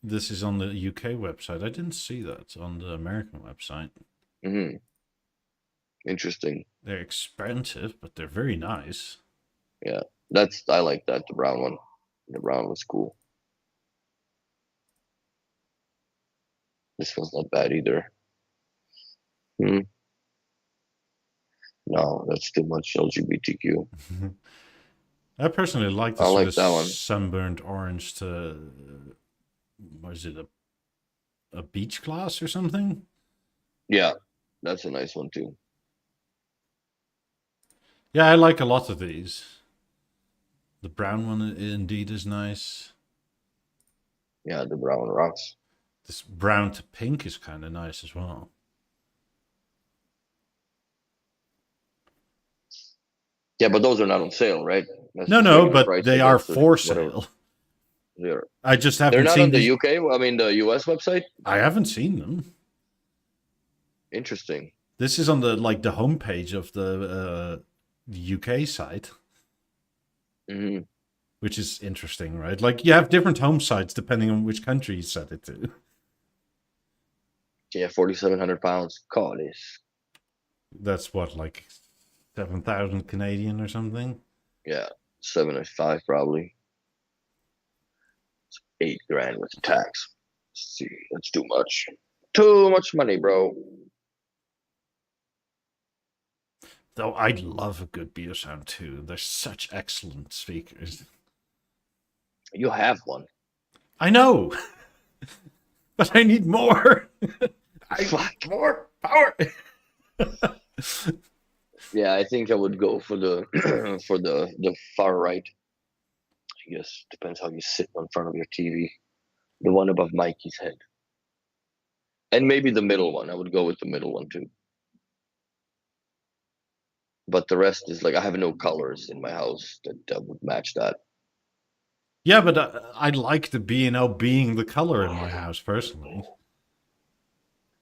This is on the UK website. I didn't see that on the American website. Hmm. Interesting. They're expensive, but they're very nice. Yeah, I like that. The brown one. The brown was cool. This one's not bad either. Hmm. No, that's too much LGBTQ. I personally like the I sort like of that one. sunburned orange to, what is it, a beach glass or something? Yeah, that's a nice one too. Yeah, I like a lot of these. The brown one indeed is nice. Yeah, the brown rocks. This brown to pink is kind of nice as well. Yeah, but those are not on sale, right? That's No, just no, regular but price, I they are guess, or for whatever. sale. They're I just they're haven't not seen on the these. UK. I mean, the US website. I haven't seen them. Interesting. This is on the homepage of the UK site, Hmm. which is interesting, right? Like you have different home sites depending on which country you set it to. Yeah, 4,700 pounds. Call this. That's what, like 7,000 Canadian or something. Yeah, 75 probably. It's 8 grand with tax. Let's see, that's too much. Too much money, bro. Though I love a good Beosound too. They're such excellent speakers. You have one. I know, but I need more. I Fuck. need more power. Yeah, I think I would go for the for the far right. I guess depends how you sit in front of your TV. The one above Mikey's head, and maybe the middle one. I would go with the middle one too. But the rest is like I have no colors in my house that would match that. Yeah, but I like the B&O being the color in my house personally.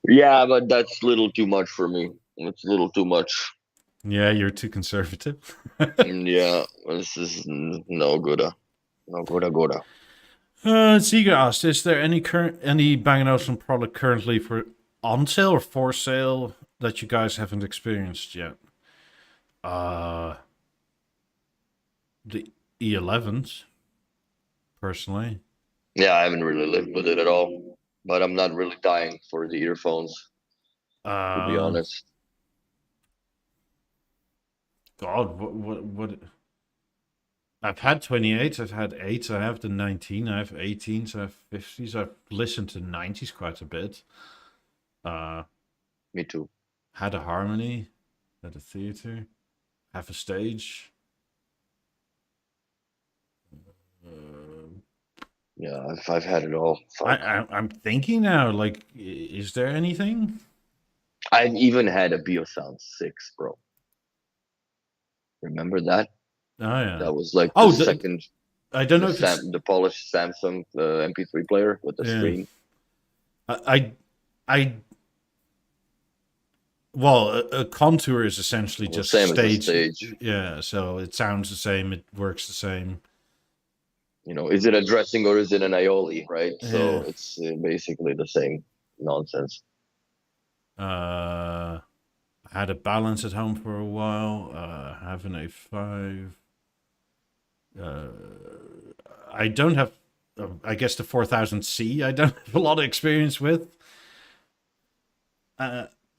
Yeah, but that's a little too much for me. It's a little too much. Yeah, you're too conservative. Yeah, this is no gooda. No gooda. Ziga asked, is there any Bang & Olufsen product currently on sale or for sale that you guys haven't experienced yet? The E11s, personally. Yeah, I haven't really lived with it at all. But I'm not really dying for the earphones, to be honest. God, what? I've had 28s, I've had 8s, I have the 19, I have 18s, I have 50s, I've listened to 90s quite a bit. Me too. Had a Harmony, had a theater, have a stage. Yeah, I've had it all. I'm thinking now, like, is there anything? I've even had a Beosound 6, bro. Remember that? Oh yeah. That was like Oh, the second, I don't know if it's the polished Samsung MP3 player with the screen. I well, a contour is essentially Well, just same as the stage. stage. Yeah, so it sounds the same, it works the same. You know, is it a dressing or is it an aioli, right? So Yeah. it's basically the same nonsense. I had a balance at home for a while. Have an A5. Uh, I don't have. I guess the 4000C. I don't have a lot of experience with.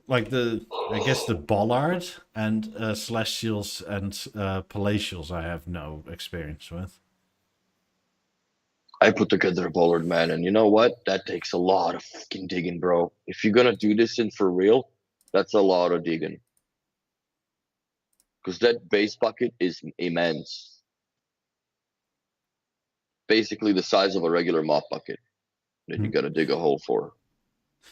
Like I guess the Bollard and Celestials and Palatials. I have no experience with. I put together a bollard, man, and you know what? That takes a lot of fucking digging, bro. If you're gonna do this in for real, that's a lot of digging. Because that bass bucket is immense. Basically the size of a regular mop bucket that you gotta dig a hole for. I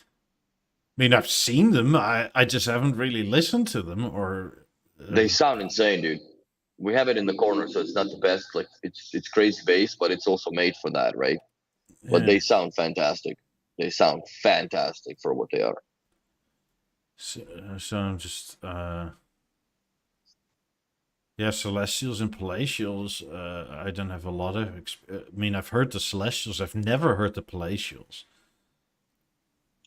mean, I've seen them. I just haven't really listened to them, or They sound insane, dude. We have it in the corner, so it's not the best. Like it's crazy bass, but it's also made for that, right? But yeah. they sound fantastic. They sound fantastic for what they are. So I'm just yeah, Celestials and Palatials. I don't have a lot of. I mean, I've heard the Celestials. I've never heard the Palatials.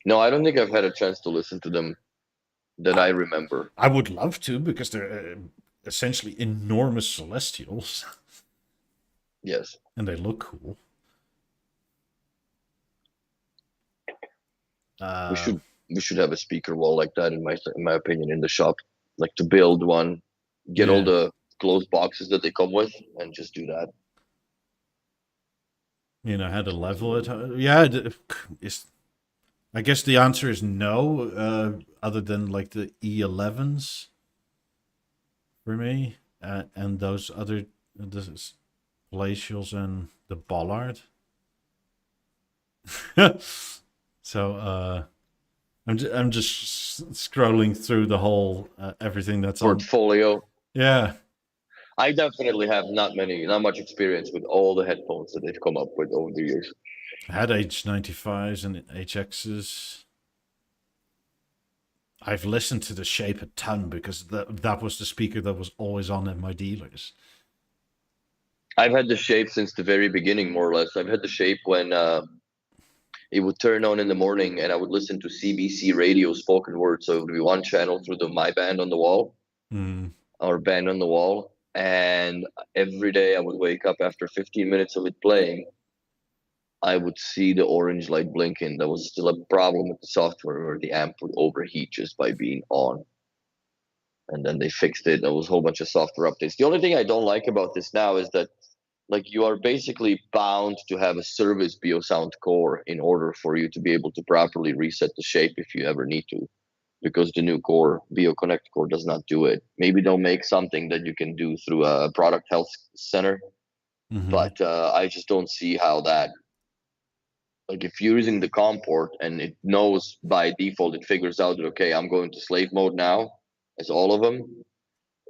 No, I don't think I've had a chance to listen to them that I remember. I would love to because they're essentially enormous Celestials, Yes. and they look cool. We should have a speaker wall like that in my opinion in the shop. Like to build one, get all Yeah. the closed boxes that they come with and just do that. You know how to level it. Yeah, it's. I guess the answer is no. Other than like the E11s for me, and those other the Palatials and the Bollard. So I'm just scrolling through the whole everything that's on. Portfolio. Yeah, I definitely have not much experience with all the headphones that they've come up with over the years. I had H95s and HXs. I've listened to the Shape a ton because that was the speaker that was always on at my dealers. I've had the Shape since the very beginning, more or less. I've had the Shape when it would turn on in the morning and I would listen to CBC radio spoken word. So it would be one channel through my band on the wall, or band on the wall. And every day I would wake up after 15 minutes of it playing. I would see the orange light blinking. There was still a problem with the software where the amp would overheat just by being on. And then they fixed it. There was a whole bunch of software updates. The only thing I don't like about this now is that like you are basically bound to have a service Beosound core in order for you to be able to properly reset the shape if you ever need to, because the new core BeoConnect core does not do it. Maybe they'll make something that you can do through a product health center, but I just don't see how that. Like if you're using the COM port and it knows by default, it figures out that okay, I'm going to slave mode now, as all of them,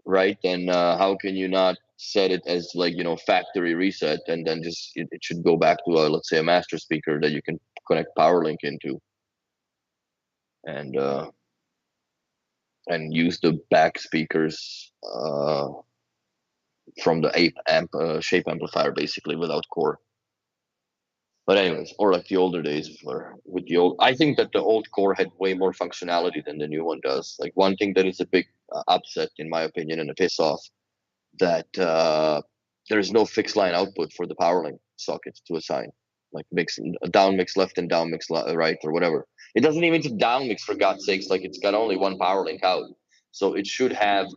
right? Then how can you not set it as like factory reset and then just it should go back to let's say a master speaker that you can connect PowerLink into and use the back speakers from the shape amplifier basically without core. But anyways, or like the older days with the old. I think that the old core had way more functionality than the new one does. Like one thing that is a big upset in my opinion and a piss off, that there's no fixed line output for the PowerLink sockets to assign, like down mix left and down mix right or whatever. It doesn't even to down mix for God's sakes. Like it's got only one PowerLink out, so it should have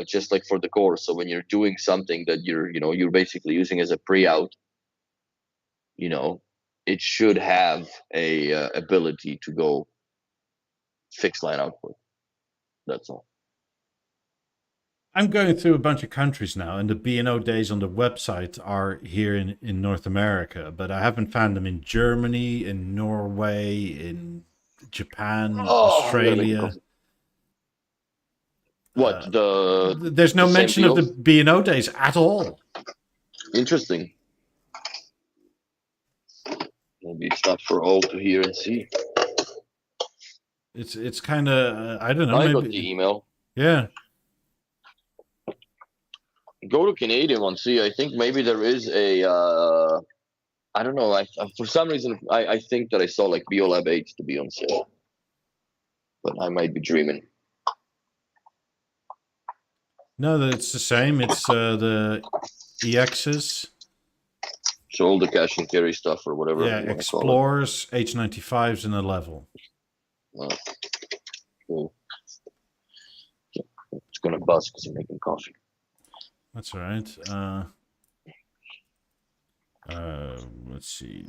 just like for the core. So when you're doing something that you're basically using as a pre-out, it should have a ability to go fixed line output. That's all. I'm going through a bunch of countries now, and the B&O Days on the website are here in North America, but I haven't found them in Germany, in Norway, in Japan, Australia. What There's no mention of the B&O Days at all. Interesting. Maybe it's not for all to hear and see. It's kind of I don't know. I maybe, got the email. Yeah. Go to Canadian one. See, I think maybe there is a I don't know. For some reason I think that I saw like Beolab 8 to be on sale, but I might be dreaming. No, it's the same. It's the EXs. So all the cash and carry stuff or whatever Yeah, you want to call it. Explorers, H95s, and a level. Cool. It's gonna bust because I'm making coffee. That's all right. Let's see.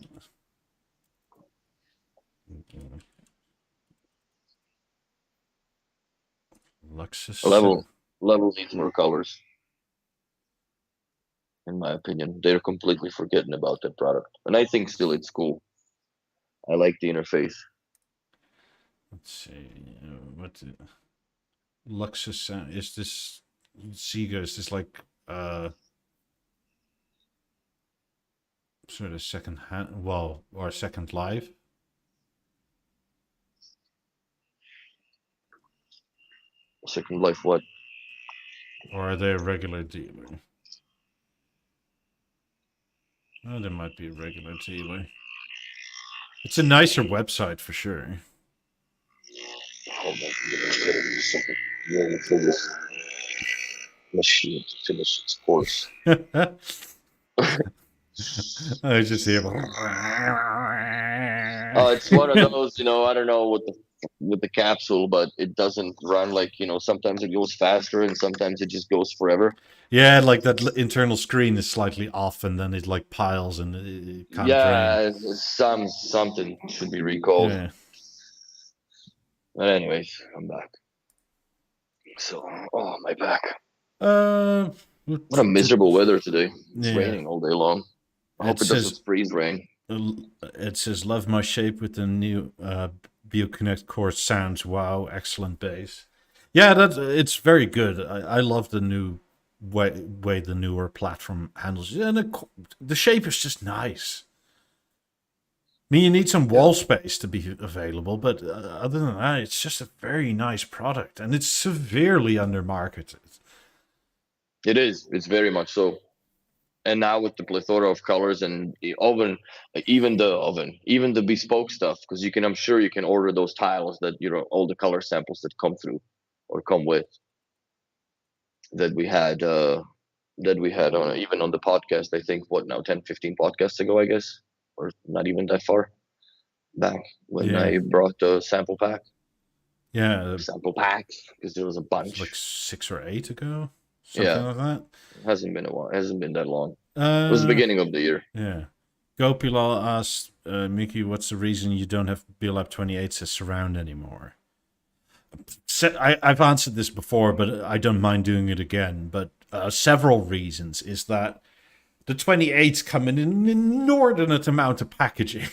Luxus. Level needs more colors. In my opinion, they're completely forgetting about that product, and I think still it's cool. I like the interface. Let's see. What Luxus is this? Sega is this like sort of second hand? Well, or second life? Second Life, what? Or are they a regular dealer? Oh, there might be a regular dealer. It's a nicer website for sure. Hold on, give me a second. Waiting for this machine to finish its course. I just hear. Oh, it's one of those, I don't know with the capsule, but it doesn't run like, sometimes it goes faster and sometimes it just goes forever. Yeah, like that internal screen is slightly off, and then it like piles and it can't drain. Something should be recalled. Yeah. But anyways, I'm back. So, my back. What a miserable weather today. It's Yeah. raining all day long. I hope it doesn't freeze rain. It says, "Love my shape with the new BeoConnect core sounds. Wow, excellent bass." Yeah, it's very good. I love the new way the newer platform handles it, and the shape is just nice. I mean, you need some wall space to be available, but other than that, it's just a very nice product, and it's severely undermarketed. It is. It's very much so. And now with the plethora of colors and the oven, even the bespoke stuff, because I'm sure you can order those tiles that all the color samples that come through or come with that we had on even on the podcast. I think 10, 15 podcasts ago, I guess, or not even that far back when I brought the sample pack. Yeah, sample packs because there was a bunch. Like 6 or 8 ago. Something like that. It hasn't been a while. It hasn't been that long. It was the beginning of the year. Yeah. Gopilal asked, Mickey, what's the reason you don't have Beolab 28s as surround anymore? I've answered this before, but I don't mind doing it again. But several reasons is that the 28s come in an inordinate amount of packaging.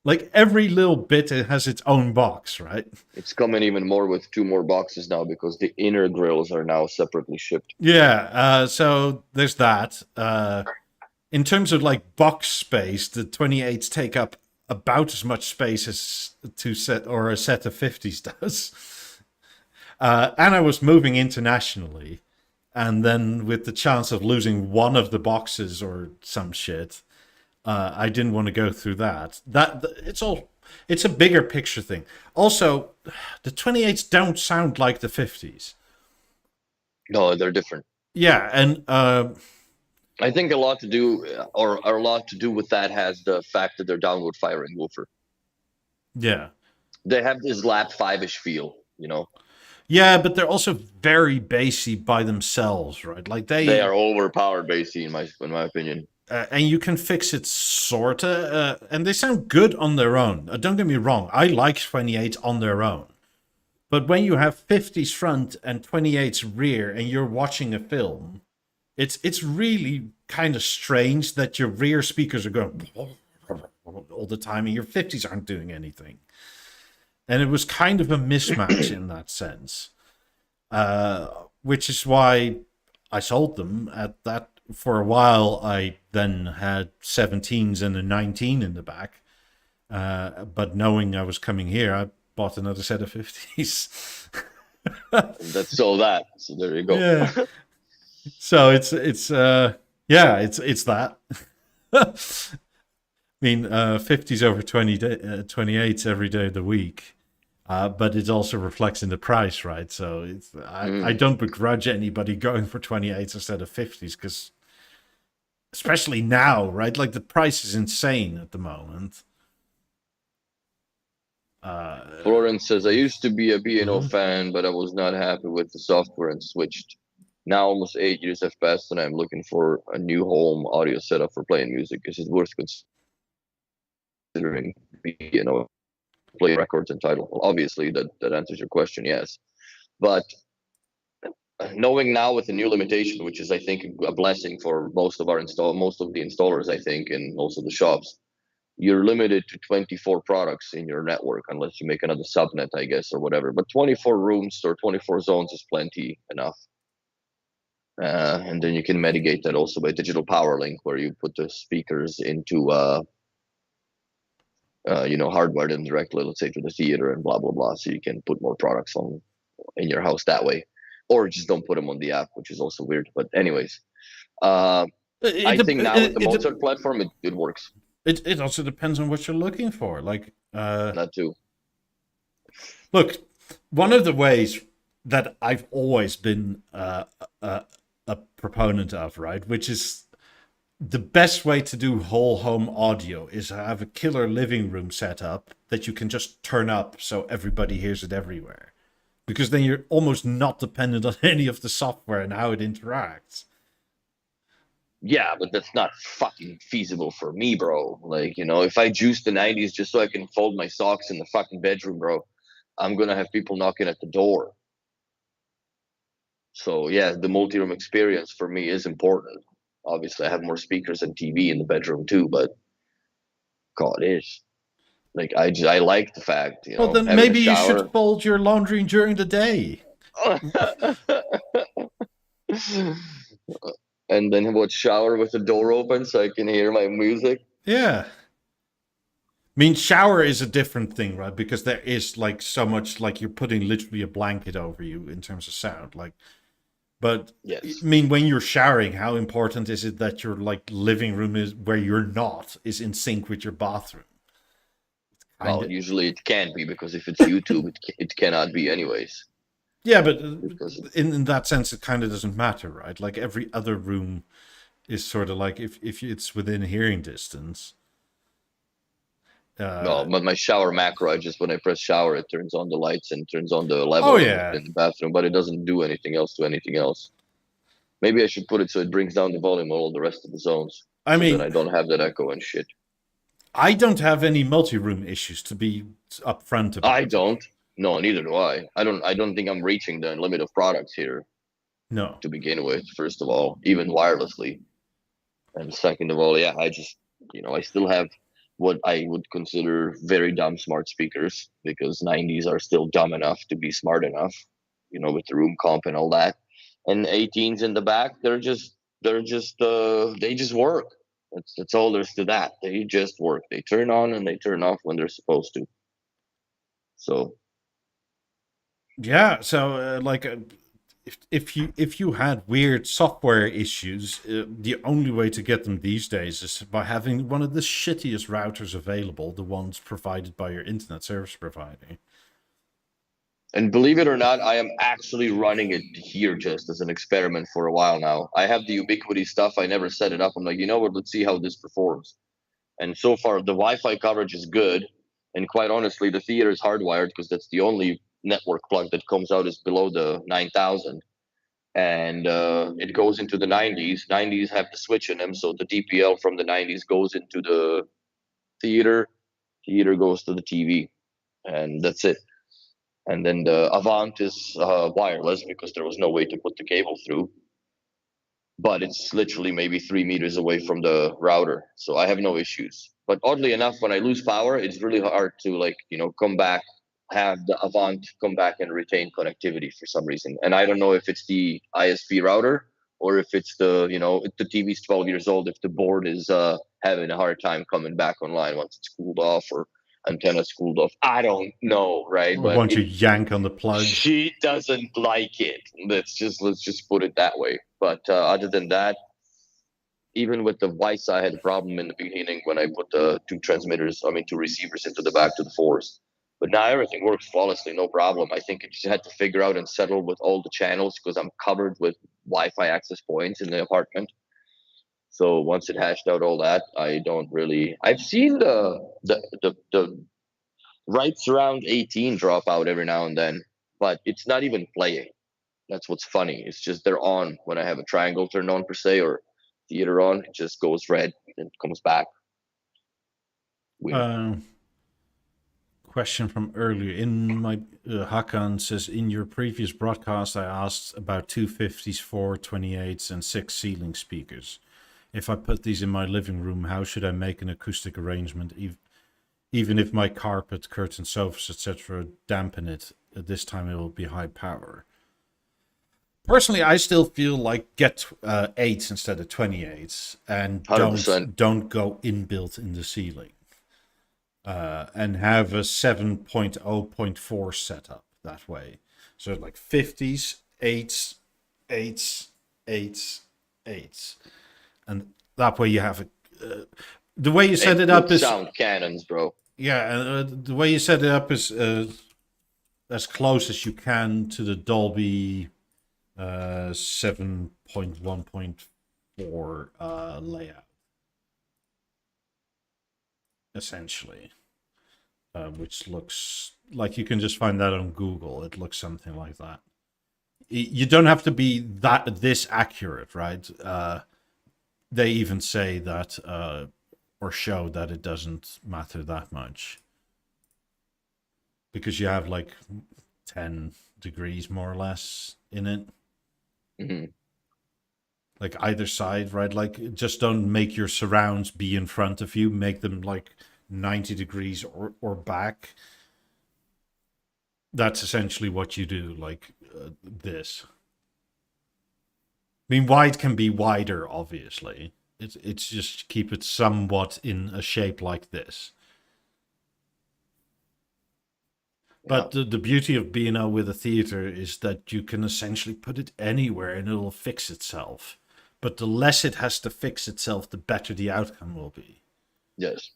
Like every little bit, it has its own box, right? It's coming even more with 2 more boxes now because the inner grills are now separately shipped. Yeah, so there's that. In terms of like box space, the 28s take up about as much space as a set of 50s does. And I was moving internationally, and then with the chance of losing one of the boxes or some shit, I didn't want to go through that. It's a bigger picture thing. Also, the 28s don't sound like the 50s. No, they're different. Yeah, and I think a lot to do with that has the fact that they're downward firing woofer. Yeah, they have this lap 5-ish feel, Yeah, but they're also very bassy by themselves, right? Like they are overpowered bassy in my opinion. And you can fix it sorta, and they sound good on their own. Don't get me wrong, I like 28s on their own. But when you have 50s front and 28s rear and you're watching a film, it's really kind of strange that your rear speakers are going all the time and your 50s aren't doing anything. And it was kind of a mismatch in that sense, which is why I sold them at that. For a while, I then had 17s and a 19 in the back. But knowing I was coming here, I bought another set of 50s. That's all that. So there you go. Yeah. So it's that. mean, 50s over 28s every day of the week. But it also reflects in the price, right? So I Mm. don't begrudge anybody going for 28s instead of 50s, because especially now, right? Like the price is insane at the moment. Florence says, I used to be a B&O Mhm. fan, but I was not happy with the software and switched. Now almost 8 years have passed, and I'm looking for a new home audio setup for playing music. Is it worth considering B&O play records and title? Well, obviously, that answers your question, yes. But knowing now with the new limitation, which is I think a blessing for most of the installers, I think, and also the shops, you're limited to 24 products in your network unless you make another subnet, I guess, or whatever. But 24 rooms or 24 zones is plenty enough. And then you can mitigate that also by digital power link, where you put the speakers into hardwire them directly, let's say, to the theater and blah blah blah, so you can put more products on in your house that way, or just don't put them on the app, which is also weird. But anyways, uh, I think now with the Mozart platform, it works. It also depends on what you're looking for. Like, Not too. look, one of the ways that I've always been a proponent of, right, which is the best way to do whole home audio, is to have a killer living room setup that you can just turn up so everybody hears it everywhere. Because then you're almost not dependent on any of the software and how it interacts. Yeah, but that's not fucking feasible for me, bro. Like, if I juice the 90s just so I can fold my socks in the fucking bedroom, bro, I'm gonna have people knocking at the door. So yeah, the multi-room experience for me is important. Obviously, I have more speakers and TV in the bedroom too, but God, it is like I like the fact, Well, then having a maybe you should shower. fold your laundry during the day. And then what? Shower with the door open so I can hear my music. Yeah. I mean, shower is a different thing, right? Because there is like so much, like you're putting literally a blanket over you in terms of sound. Like, but I Yes. mean, when you're showering, how important is it that your like living room is where you're not is in sync with your bathroom? Kind Well, of. usually it can't be because if it's YouTube, it cannot be anyways. Yeah, but Because in that sense, it kind of doesn't matter, right? Like every other room is sort of like if it's within hearing distance. no, Uh, but my shower macro, I just when I press shower, it turns on the lights and turns on the oh level yeah, in the bathroom, but it doesn't do anything else to anything else. Maybe I should put it so it brings down the volume of all the rest of the zones, I so then mean, I don't have that echo and shit. I don't have any multi-room issues to be upfront I about it. don't. No, neither do I. I don't think I'm reaching the limit of products here No. to begin with. First of all, even wirelessly, and second of all, yeah, I just I still have what I would consider very dumb smart speakers because 90s are still dumb enough to be smart enough, with the room comp and all that. And 18s in the back, they just work. That's all there's to that. They just work. They turn on and they turn off when they're supposed to. So Yeah, so if you had weird software issues, the only way to get them these days is by having one of the shittiest routers available, the ones provided by your internet service provider. And believe it or not, I am actually running it here just as an experiment for a while now. I have the Ubiquity stuff. I never set it up. I'm like, you know what? Let's see how this performs. And so far, the Wi-Fi coverage is good. And quite honestly, the theater is hardwired because that's the only network plug that comes out is below the 9000. And it goes into the 90s. 90s have the switch in them, so the DPL from the 90s goes into the theater. Theater goes to the TV, and that's it. And then the Avant is wireless because there was no way to put the cable through. But it's literally maybe 3 meters away from the router, so I have no issues. But oddly enough, when I lose power, it's really hard to come back, have the Avant come back and retain connectivity for some reason. And I don't know if it's the ISP router or if it's if the TV's 12 years old, if the board is having a hard time coming back online once it's cooled off or antenna's cooled off. I don't know, right? Or But won't you yank on the plug? she doesn't like it. Let's just put it that way. But other than that, Even with the Weiss, I had a problem in the beginning when I put the two receivers into the back to the fours. But now everything works flawlessly, no problem. I think I just had to figure out and settle with all the channels because I'm covered with Wi-Fi access points in the apartment. So once it hashed out all that, I don't really. I've seen the right surround 18 drop out every now and then, but it's not even playing. That's what's funny. It's just they're on when I have a triangle turned on per se or theater on. It just goes red and comes back. Weird. Question from earlier. In my Hakan says, in your previous broadcast, I asked about 250s, 428s, and 6 ceiling speakers. If I put these in my living room, how should I make an acoustic arrangement, even if my carpet, curtains, sofas, etc. dampen it? At this time, it will be high power. Personally, I still feel like get 8s instead of 28s, and 100%. don't go inbuilt in the ceiling. And have a 7.0.4 setup that way. So like 50s, 8s, 8s, 8s, 8s. And that way you have the way you set it up is sound cannons, bro. Yeah, the way you set it up is as close as you can to the Dolby 7.1.4 layout. Essentially, which looks like you can just find that on Google. It looks something like that. You don't have to be this accurate, right? They even say that or show that it doesn't matter that much because you have like 10 degrees more or less in it. Mm-hmm. Like either side, right? Like just don't make your surrounds be in front of you. Make them like 90 degrees or back. That's essentially what you do, like this. I mean, wide can be wider, obviously. It's just keep it somewhat in a shape like this. But the beauty of B&O with a theater is that you can essentially put it anywhere and it'll fix itself. But the less it has to fix itself, the better the outcome will be. Yes.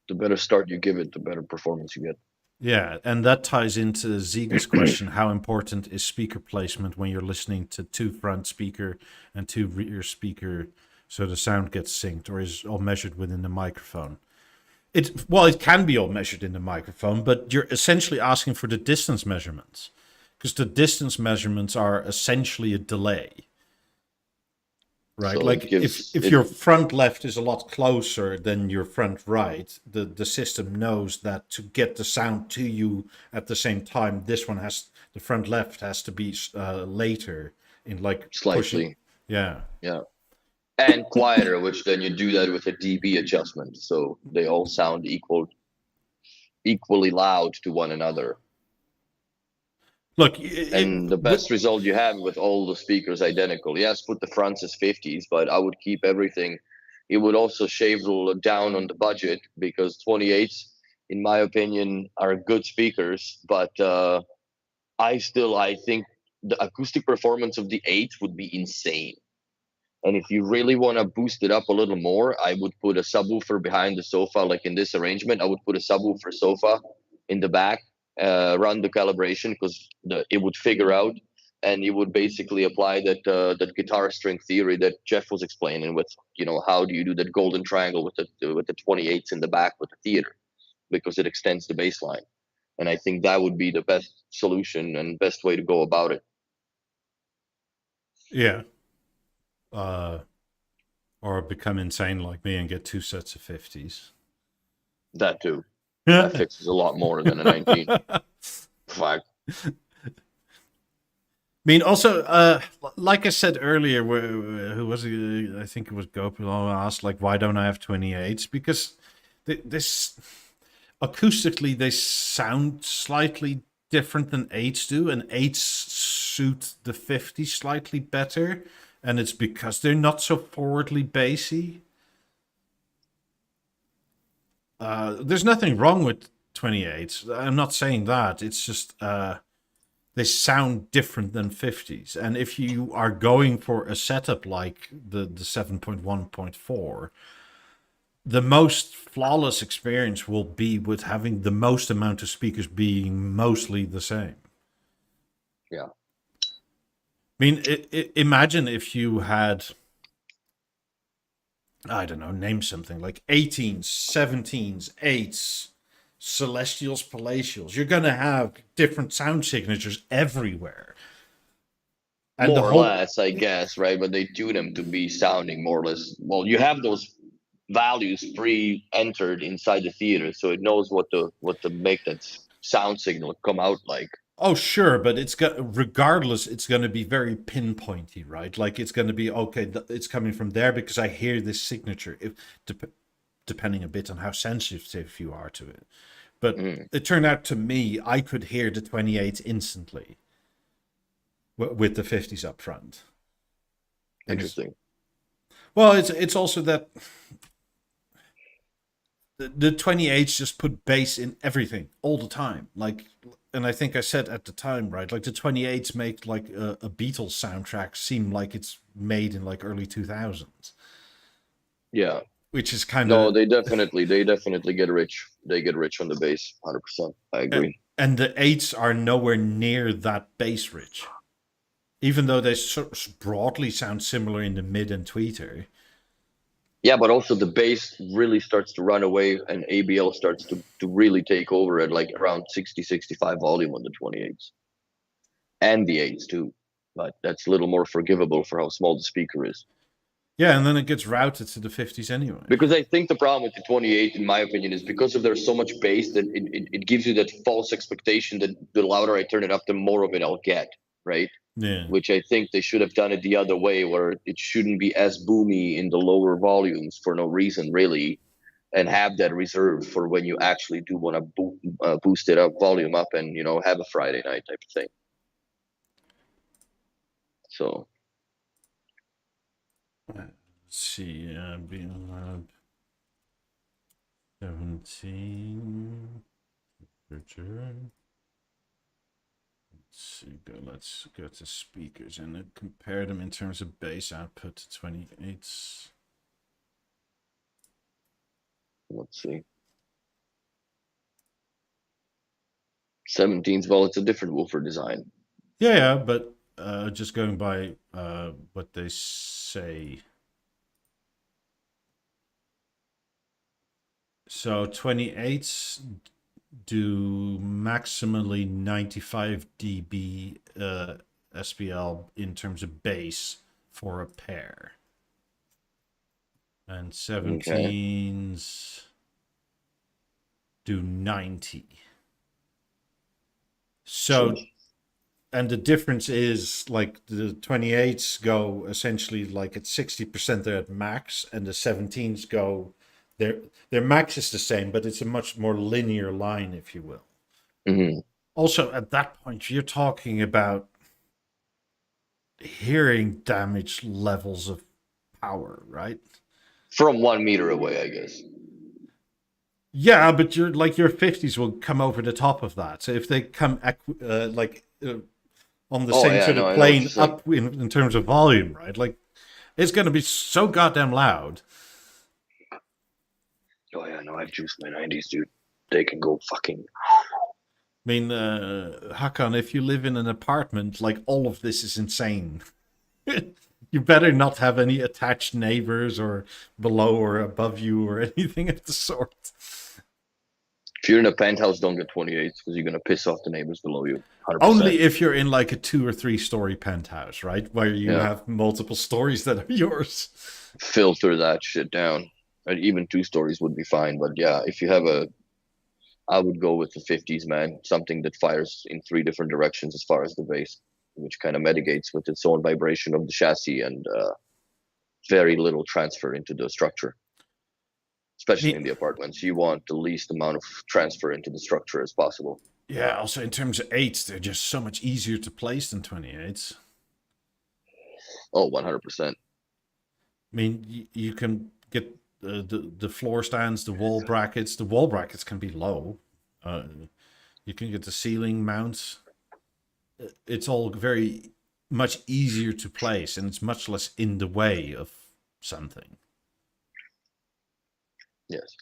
The better start you give it, the better performance you get. Yeah, and that ties into Ziga's question, how important is speaker placement when you're listening to 2 front speaker and 2 rear speaker so the sound gets synced, or is all measured within the microphone? It can be all measured in the microphone, but you're essentially asking for the distance measurements, because the distance measurements are essentially a delay. Right, so like if your front left is a lot closer than your front right, the system knows that to get the sound to you at the same time, the front left has to be later in like slightly pushing. Yeah and quieter, which then you do that with a dB adjustment, so they all sound equally loud to one another. Look, and the best result you have with all the speakers identical. Yes, put the fronts as 50s, but I would keep everything. It would also shave down on the budget because 28s, in my opinion, are good speakers. But I think the acoustic performance of the 8 would be insane. And if you really want to boost it up a little more, I would put a subwoofer behind the sofa, like in this arrangement. I would put a subwoofer sofa in the back, run the calibration because it would figure out, and you would basically apply that guitar string theory that Jeff was explaining with, how do you do that golden triangle with the 28s in the back with the theater, because it extends the bass line. And I think that would be the best solution and best way to go about it. Yeah. Or become insane like me and get 2 sets of 50s. That too. That fixes a lot more than a 19. Fuck. I mean, also, like I said earlier, who was it? I think it was Gopal asked, like, why don't I have 28s? Because this acoustically, they sound slightly different than 8s do, and 8s suit the 50s slightly better. And it's because they're not so forwardly bassy. There's nothing wrong with 28s. I'm not saying that. It's just they sound different than 50s. And if you are going for a setup like the 7.1.4, the most flawless experience will be with having the most amount of speakers being mostly the same. Yeah. I mean, imagine if you had, I don't know, name something like 18s, 17s, 8s, celestials, palatials. You're going to have different sound signatures everywhere. And the More or whole, less, I guess, right? But they tune them to be sounding more or less. Well, you have those values pre-entered inside the theater, so it knows what to make that sound signal come out like. oh sure, but it's got, regardless, it's going to be very pinpointy, right? Like it's going to be okay. It's coming from there because I hear this signature. If depending a bit on how sensitive you are to it, but it turned out to me I could hear the 28 instantly with the 50s up front. Interesting. Well, it's also that the 28s just put bass in everything all the time. Like, and I think I said at the time, right? Like the 28s make like a Beatles soundtrack seem like it's made in like early 2000s. Yeah. Which is kind No, of they definitely get rich. They get rich on the bass, 100%. I agree. and the 8s are nowhere near that bass rich. Even though they broadly sound similar in the mid and tweeter. Yeah, but also the bass really starts to run away and ABL starts to really take over at like around 60, 65 volume on the 28s. And the 8s too. But that's a little more forgivable for how small the speaker is. Yeah, and then it gets routed to the 50s anyway. Because I think the problem with the 28, in my opinion, is because of there's so much bass that it gives you that false expectation that the louder I turn it up, the more of it I'll get, right? Yeah. Which I think they should have done it the other way, where it shouldn't be as boomy in the lower volumes for no reason, really, and have that reserved for when you actually do want to boost it up, volume up, and have a Friday night type of thing. So. Let's see, Beolab 17. Return. Let's go to speakers and compare them in terms of bass output to 28s. Let's see. 17s, well, it's a different woofer design. Yeah, but just going by what they say. So 28s do maximally 95 dB SPL in terms of bass for a pair. And 17s do 90. So, and the difference is like the 28s go essentially like at 60%, they're at max, and the 17s go, their max is the same, but it's a much more linear line, if you will. Mm-hmm. Also, at that point, you're talking about hearing damage levels of power, right? From 1 meter away, I guess. Yeah, but your 50s will come over the top of that. So if they come on the same sort of plane up in terms of volume, right? Like it's going to be so goddamn loud. Oh yeah, no, I've juiced my 90s, dude. They can go fucking. I mean, Hakan, if you live in an apartment, like all of this is insane. You better not have any attached neighbors or below or above you or anything of the sort. If you're in a penthouse, don't get 28s because you're going to piss off the neighbors below you. 100%. Only if you're in like a 2 or 3 story penthouse, right? Where you have multiple stories that are yours. Filter that shit down. And even 2 stories would be fine. But yeah, if you have I would go with the 50s, man. Something that fires in 3 different directions as far as the bass, which kind of mitigates with its own vibration of the chassis and very little transfer into the structure. Especially in the apartments, you want the least amount of transfer into the structure as possible. Yeah, also in terms of 8s, they're just so much easier to place than 28s. Oh, 100%. I mean, you can get the floor stands, the wall brackets. The wall brackets can be low. You can get the ceiling mounts. it's all very much easier to place, and it's much less in the way of something. Yes.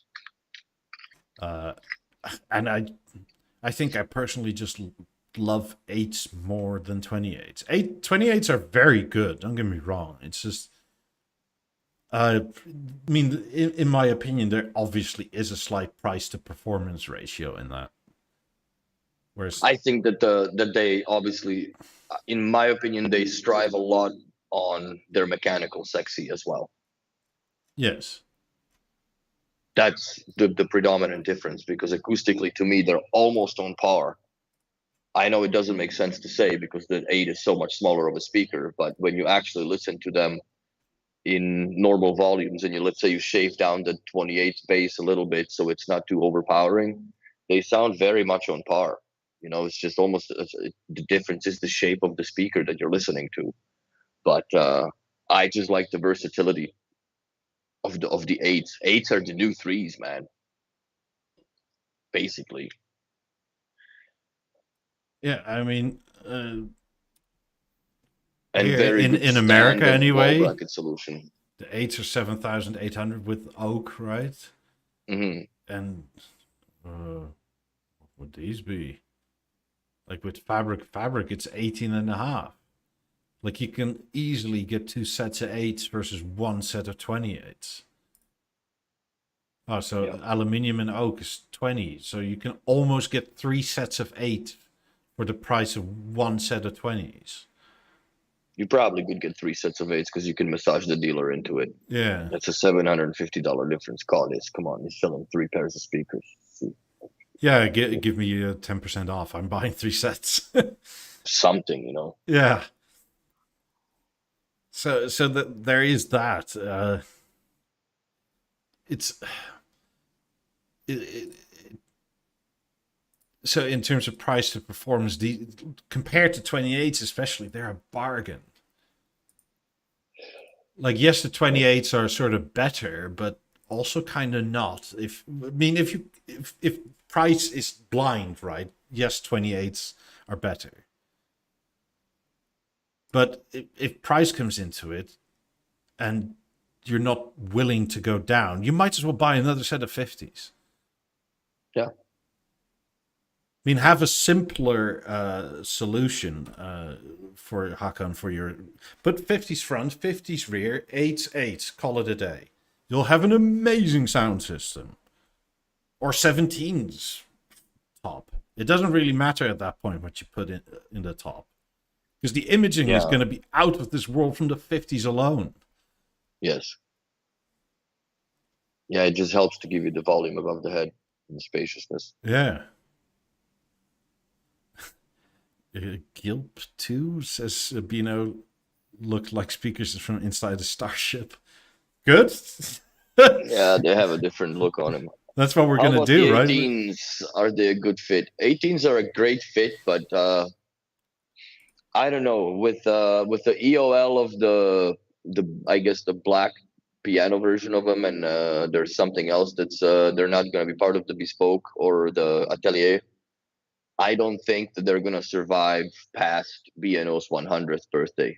Uh, and I think I personally just love 8s more than 28s. 28s are very good, don't get me wrong. It's just, I mean, in my opinion, there obviously is a slight price to performance ratio in that. Whereas, I think that they obviously, in my opinion, they strive a lot on their mechanical sexy as well. yes, That's the predominant difference, because acoustically, to me, they're almost on par. I know it doesn't make sense to say because the 8 is so much smaller of a speaker, but when you actually listen to them in normal volumes, and let's say you shave down the 28 bass a little bit so it's not too overpowering, they sound very much on par. It's just almost the difference is the shape of the speaker that you're listening to. But I just like the versatility of the 8s. 8s are the new 3s, man. Basically. yeah, I mean, And here very good in America standard wall anyway, bracket solution. the 8s are 7,800 with oak, right? Hmm. And what would these be? Like with fabric, it's 18 and a half. Like you can easily get 2 sets of 8s versus 1 set of 28s. Oh, so Yeah. aluminium and oak is 20. So you can almost get 3 sets of 8 for the price of 1 set of 20s. You probably could get 3 sets of 8s because you can massage the dealer into it. Yeah. That's a $750 difference. Call this. Come on, you're selling 3 pairs of speakers. Yeah, give me 10% off. I'm buying 3 sets. Something. Yeah. So that there is that. It's it, so in terms of price to performance, compared to 28s especially, they're a bargain. Like yes, the 28s are sort of better, but also kind of not. If price is blind, right? Yes, 28s are better. But if price comes into it and you're not willing to go down, you might as well buy another set of 50s. Yeah. I mean, have a simpler solution for Hakan for your. Put 50s front, 50s rear, 8s, 8s, call it a day. You'll have an amazing sound system. Or 17s top. It doesn't really matter at that point what you put in the top. Because the imaging is Yeah. going to be out of this world from the 50s alone. Yes. Yeah, it just helps to give you the volume above the head and the spaciousness. Yeah. Gilp 2 says B&O looked like speakers from inside a starship. Good. Yeah, they have a different look on them. That's what we're How gonna about do, the right? 18s? Are they a good fit? 18s are a great fit, but I don't know, with the EOL of the I guess the black piano version of them, and there's something else that's they're not going to be part of the bespoke or the atelier. I don't think that they're going to survive past B&O's 100th birthday.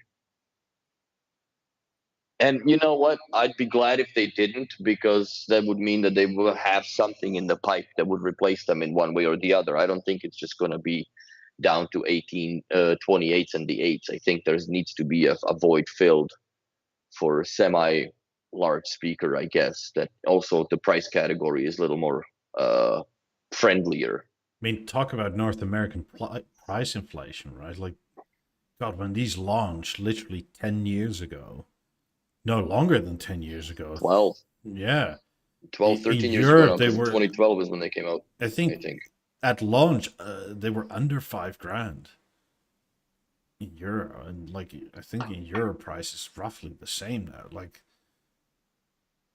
And you know what? I'd be glad if they didn't, because that would mean that they will have something in the pipe that would replace them in one way or the other. I don't think it's just going to be down to 28s and the 8s. I think there needs to be a void filled for a semi large speaker, I guess, that also the price category is a little more friendlier. I mean, talk about North American price inflation, right? Like, God, when these launched literally 10 years ago, no longer than 10 years ago. 12, Yeah. 12, In 13 years ago now, Europe, they because were, 2012 is when they came out, I I think, think. at launch, they were under 5 grand in euro. And, like, I think in euro price is roughly the same now. Like,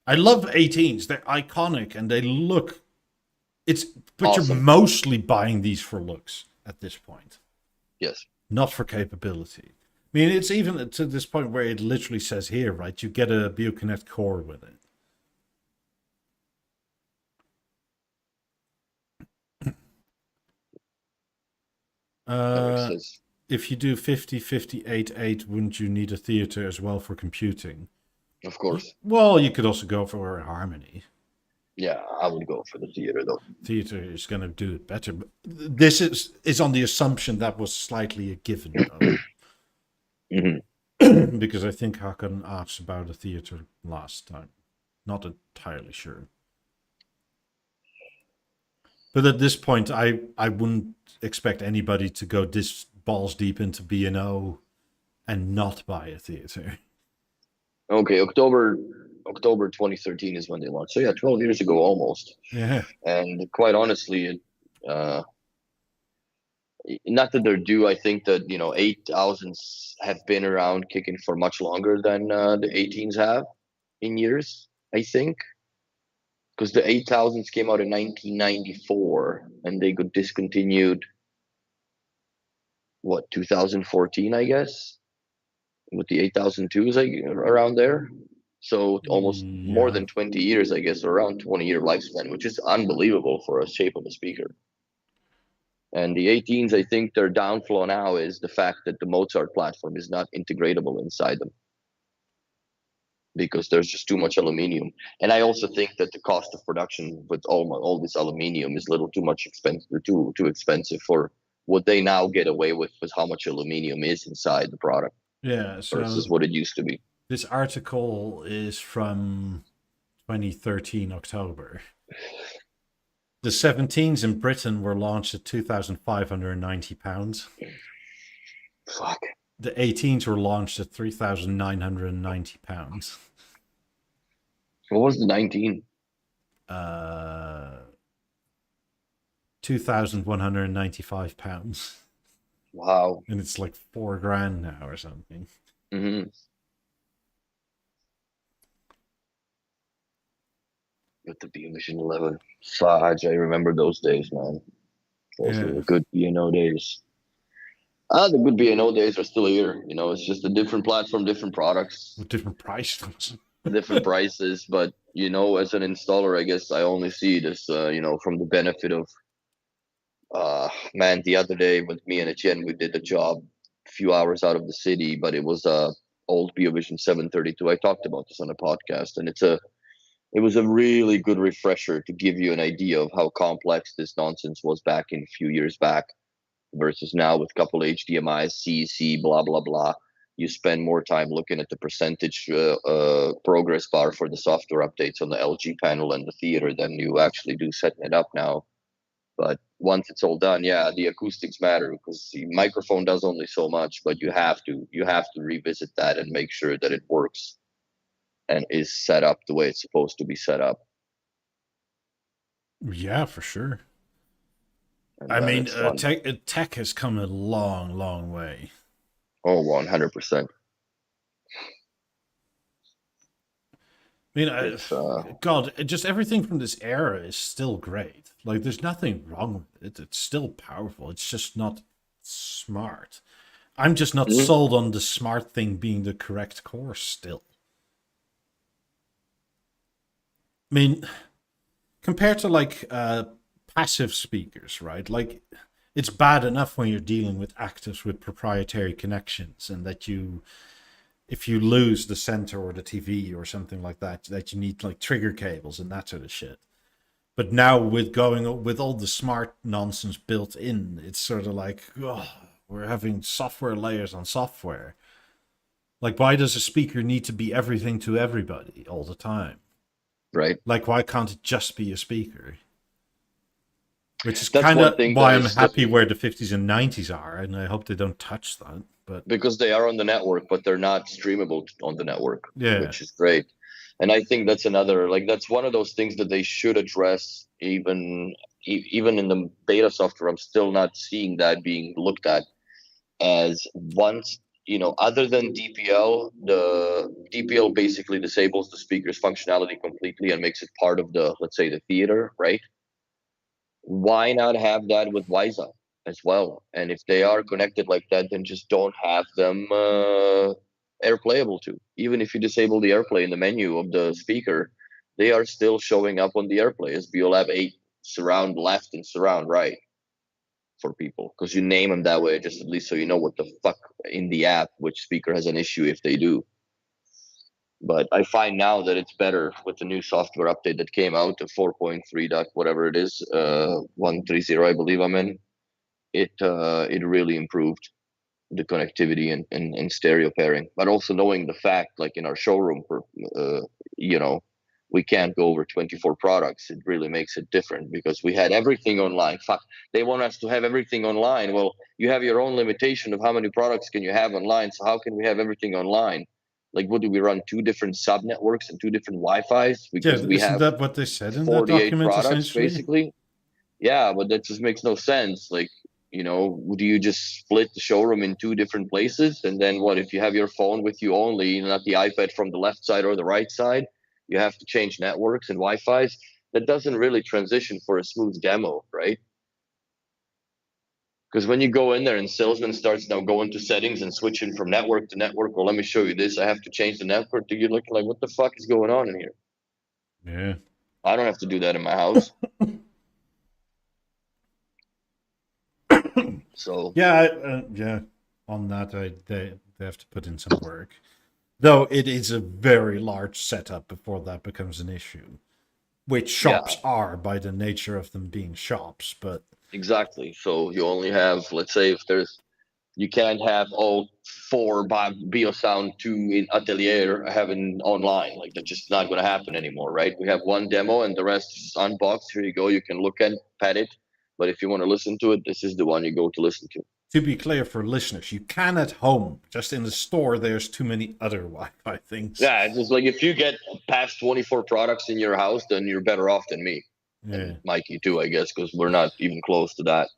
I love 18s. They're iconic and they look, but you're Awesome. mostly buying these for looks at this point, Yes. not for capability. I mean, it's even to this point where it literally says here, right? You get a BeoConnect core with it. That makes Uh, sense. if you do 50-58-8, wouldn't you need a theater as well for computing? Of course. Well, you could also go for a harmony. Yeah, I would go for the theater though. Theater is going to do it better. But this is on the assumption that was slightly a given, though. Because I think Hakan asked about a theater last time. Not entirely sure. But at this point, I wouldn't expect anybody to go this balls deep into B&O and not buy a theater. Okay, October 2013 is when they launched. So yeah, 12 years ago almost. Yeah. And quite honestly, not that they're due. I think that 8,000s have been around kicking for much longer than the 18s have in years. I think because the 8,000s came out in 1994 and they got discontinued. What 2014, I guess, with the 8002s around there. So almost more than 20 years, I guess, or around 20-year lifespan, which is unbelievable for a shape of a speaker. And the 18s, I think their downfall now is the fact that the Mozart platform is not integratable inside them because there's just too much aluminium. And I also think that the cost of production with all this aluminium is a little too much expensive, too expensive for what they now get away with how much aluminium is inside the product. Yeah, so versus what it used to be. This article is from 2013 October. The 17s in Britain were launched at £2,590. Fuck. The 18s were launched at £3,990. What was the 19? £2,195. Wow. And it's like $4,000 now or something. Mm-hmm. With the Beovision 11. Fudge, I remember those days, man. Those were the good B&O days. The good B&O days are still here. It's just a different platform, different products. With different prices. Different prices. But, as an installer, I guess I only see this, from the benefit of, man, the other day with me and Etienne, we did a job a few hours out of the city, but it was a old Beovision 732. I talked about this on a podcast, and it was a really good refresher to give you an idea of how complex this nonsense was back in a few years back versus now with a couple HDMIs, CEC, blah, blah, blah. You spend more time looking at the percentage progress bar for the software updates on the LG panel and the theater than you actually do setting it up now. But once it's all done, yeah, the acoustics matter because the microphone does only so much, but you have to revisit that and make sure that it works and is set up the way it's supposed to be set up. Yeah, for sure. And I mean, tech has come a long, long way. Oh, 100%. I mean, God, just everything from this era is still great. Like, there's nothing wrong with it. It's still powerful. It's just not smart. I'm just not sold on the smart thing being the correct course still. I mean, compared to like passive speakers, right? Like, it's bad enough when you're dealing with actives with proprietary connections and that if you lose the center or the TV or something like that, that you need like trigger cables and that sort of shit. But now with all the smart nonsense built in, it's sort of like, we're having software layers on software. Like, why does a speaker need to be everything to everybody all the time? Right. Like, why can't it just be a speaker? Which is kind of why I'm happy where the 50s and 90s are, and I hope they don't touch that. But because they are on the network, but they're not streamable on the network, which is great. And I think that's that's one of those things that they should address. Even in the beta software, I'm still not seeing that being looked at as once. Other than DPL, the DPL basically disables the speaker's functionality completely and makes it part of the, let's say, the theater, right? Why not have that with WiSA as well? And if they are connected like that, then just don't have them AirPlayable too. Even if you disable the AirPlay in the menu of the speaker, they are still showing up on the AirPlay as Beolab 8 surround left and surround right. for people, because you name them that way, just at least so you know what the fuck in the app which speaker has an issue if they do. But I find now that it's better with the new software update that came out, the 4.3 dot whatever it is, 130 I believe I'm in. It really improved the connectivity and stereo pairing, but also knowing the fact, like in our showroom, for we can't go over 24 products. It really makes it different because we had everything online. Fuck, they want us to have everything online. Well, you have your own limitation of how many products can you have online. So how can we have everything online? Like, what do we run? 2 different sub networks and 2 different Wi-Fis because we isn't have that what they said in that 48 document, products essentially? basically. Yeah, but that just makes no sense. Like, do you just split the showroom in 2 different places? And then what if you have your phone with you only, not the iPad from the left side or the right side? You have to change networks and Wi-Fi's. That doesn't really transition for a smooth demo, right? Because when you go in there and salesman starts now going to settings and switching from network to network, well, let me show you this. I have to change the network. You're looking like, what the fuck is going on in here? Yeah. I don't have to do that in my house. So yeah. On that, they have to put in some work. Though it is a very large setup before that becomes an issue, which shops are by the nature of them being shops. But exactly. So you only have, let's say, you can't have all 4 Beosound 2 in Atelier having online. Like, that's just not going to happen anymore, right? We have 1 demo and the rest is unboxed. Here you go. You can look at, pet it. But if you want to listen to it, this is the one you go to listen to be clear for listeners, you can at home. Just in the store, there's too many other Wi-Fi things. Yeah, it's just like if you get past 24 products in your house, then you're better off than me. Yeah. And Mikey too, I guess, because we're not even close to that.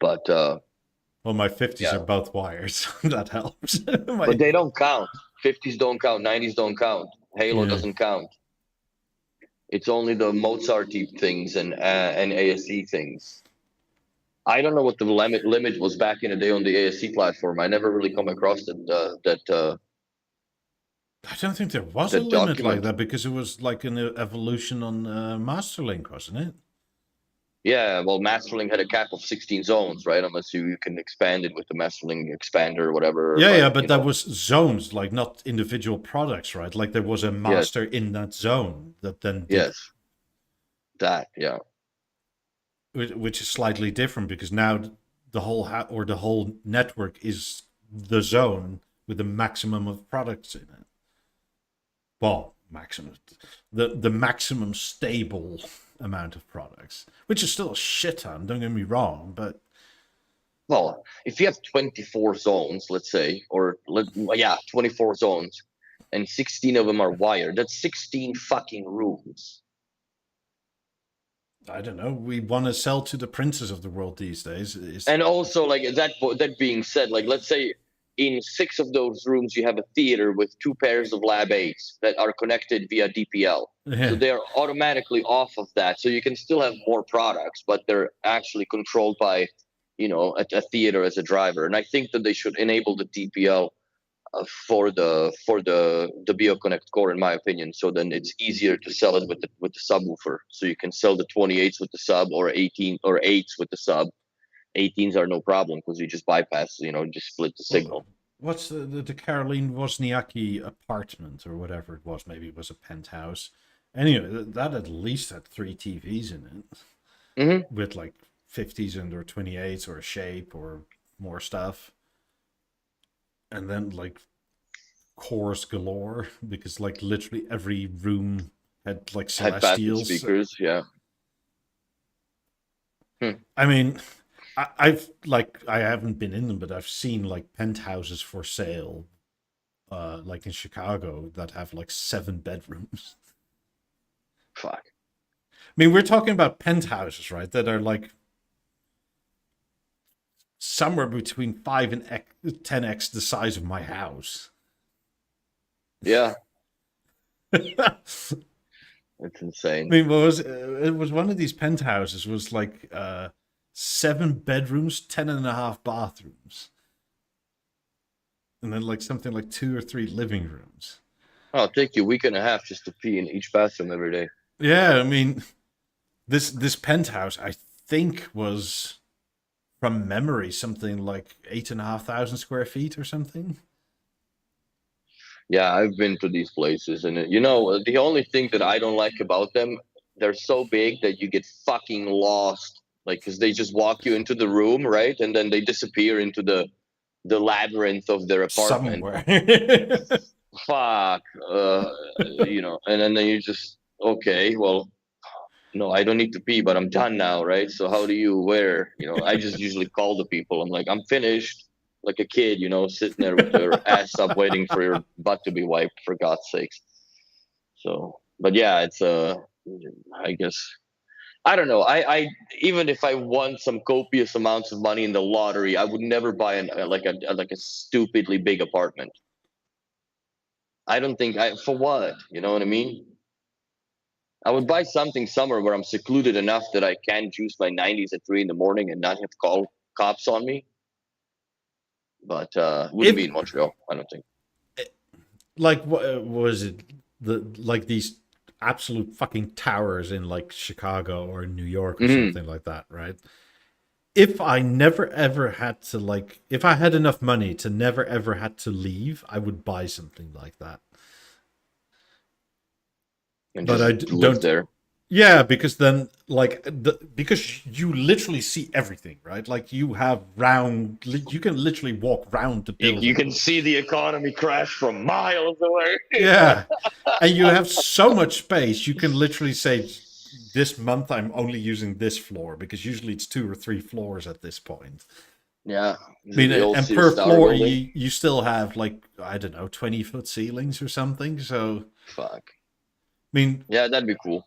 But well, my 50s are both wired, so that helps. But they don't count. 50s don't count. 90s don't count. Halo doesn't count. It's only the Mozart things and ASC things. I don't know what the limit was back in the day on the ASC platform. I never really come across that. I don't think there was a limit like that because it was like an evolution on Masterlink, wasn't it? Yeah, well, Masterlink had a cap of 16 zones, right? Unless you can expand it with the Masterlink expander or whatever. Yeah, but that was zones, like not individual products, right? Like there was a master in that zone that then did. Yes. That, yeah. Which is slightly different because now the whole network is the zone with the maximum of products in it. Well, maximum, the maximum stable amount of products, which is still a shit ton, don't get me wrong, but well, if you have 24 zones, let's say, 24 zones, and 16 of them are wired, that's 16 fucking rooms. I don't know. We want to sell to the princes of the world these days. And also, like that being said, like let's say in 6 of those rooms you have a theater with 2 pairs of Lab 8s that are connected via DPL. Yeah. So they're automatically off of that. So you can still have more products, but they're actually controlled by, a theater as a driver. And I think that they should enable the DPL for the BeoConnect core, in my opinion. So then it's easier to sell it with the subwoofer. So you can sell the 28s with the sub or 18 or 8s with the sub. 18s are no problem because you just bypass, just split the signal. What's the Caroline Wozniacki apartment or whatever it was? Maybe it was a penthouse. Anyway, that at least had 3 TVs in it with like 50s and or 28s or a shape or more stuff. And then like cores galore because like literally every room had like celestials. Had speakers, yeah. I mean, I haven't been in them, but I've seen like penthouses for sale, like in Chicago that have like 7 bedrooms. Fuck. I mean, we're talking about penthouses, right? That are like somewhere between 5 and 10x the size of my house. Yeah. It's insane. I mean, it was one of these penthouses was like 7 bedrooms, 10.5 bathrooms. And then like something like 2 or 3 living rooms. Oh, it'll take you a week and a half just to pee in each bathroom every day. Yeah, I mean, this penthouse, I think, was from memory, something like 8,500 square feet or something. Yeah, I've been to these places, and the only thing that I don't like about them, they're so big that you get fucking lost. Like, because they just walk you into the room, right, and then they disappear into the labyrinth of their apartment. Somewhere. Fuck, and then you just okay, well, no, I don't need to pee, but I'm done now, right? So how do you where? I just usually call the people. I'm like, I'm finished, like a kid, sitting there with your ass up, waiting for your butt to be wiped, for God's sakes. So, but yeah, it's I guess I don't know. I even if I won some copious amounts of money in the lottery, I would never buy like a stupidly big apartment. I don't think for what, you know what I mean? I would buy something somewhere where I'm secluded enough that I can juice my 90s at 3 in the morning and not have call cops on me. But wouldn't be in Montreal, I don't think. Like, what was it? Like these absolute fucking towers in like Chicago or New York or something like that, right? If I never ever had to if I had enough money to never ever had to leave, I would buy something like that. And But I just live don't. there. Yeah, because then because you literally see everything, right? Like you can literally walk round the building. You can see the economy crash from miles away. Yeah, and you have so much space. You can literally say, "This month I'm only using this floor," because usually it's 2 or 3 floors at this point. Yeah, I mean, the old and Sears per Tower floor building. you still have like, I don't know, 20-foot ceilings or something. So Fuck. I mean, Yeah, that'd be cool.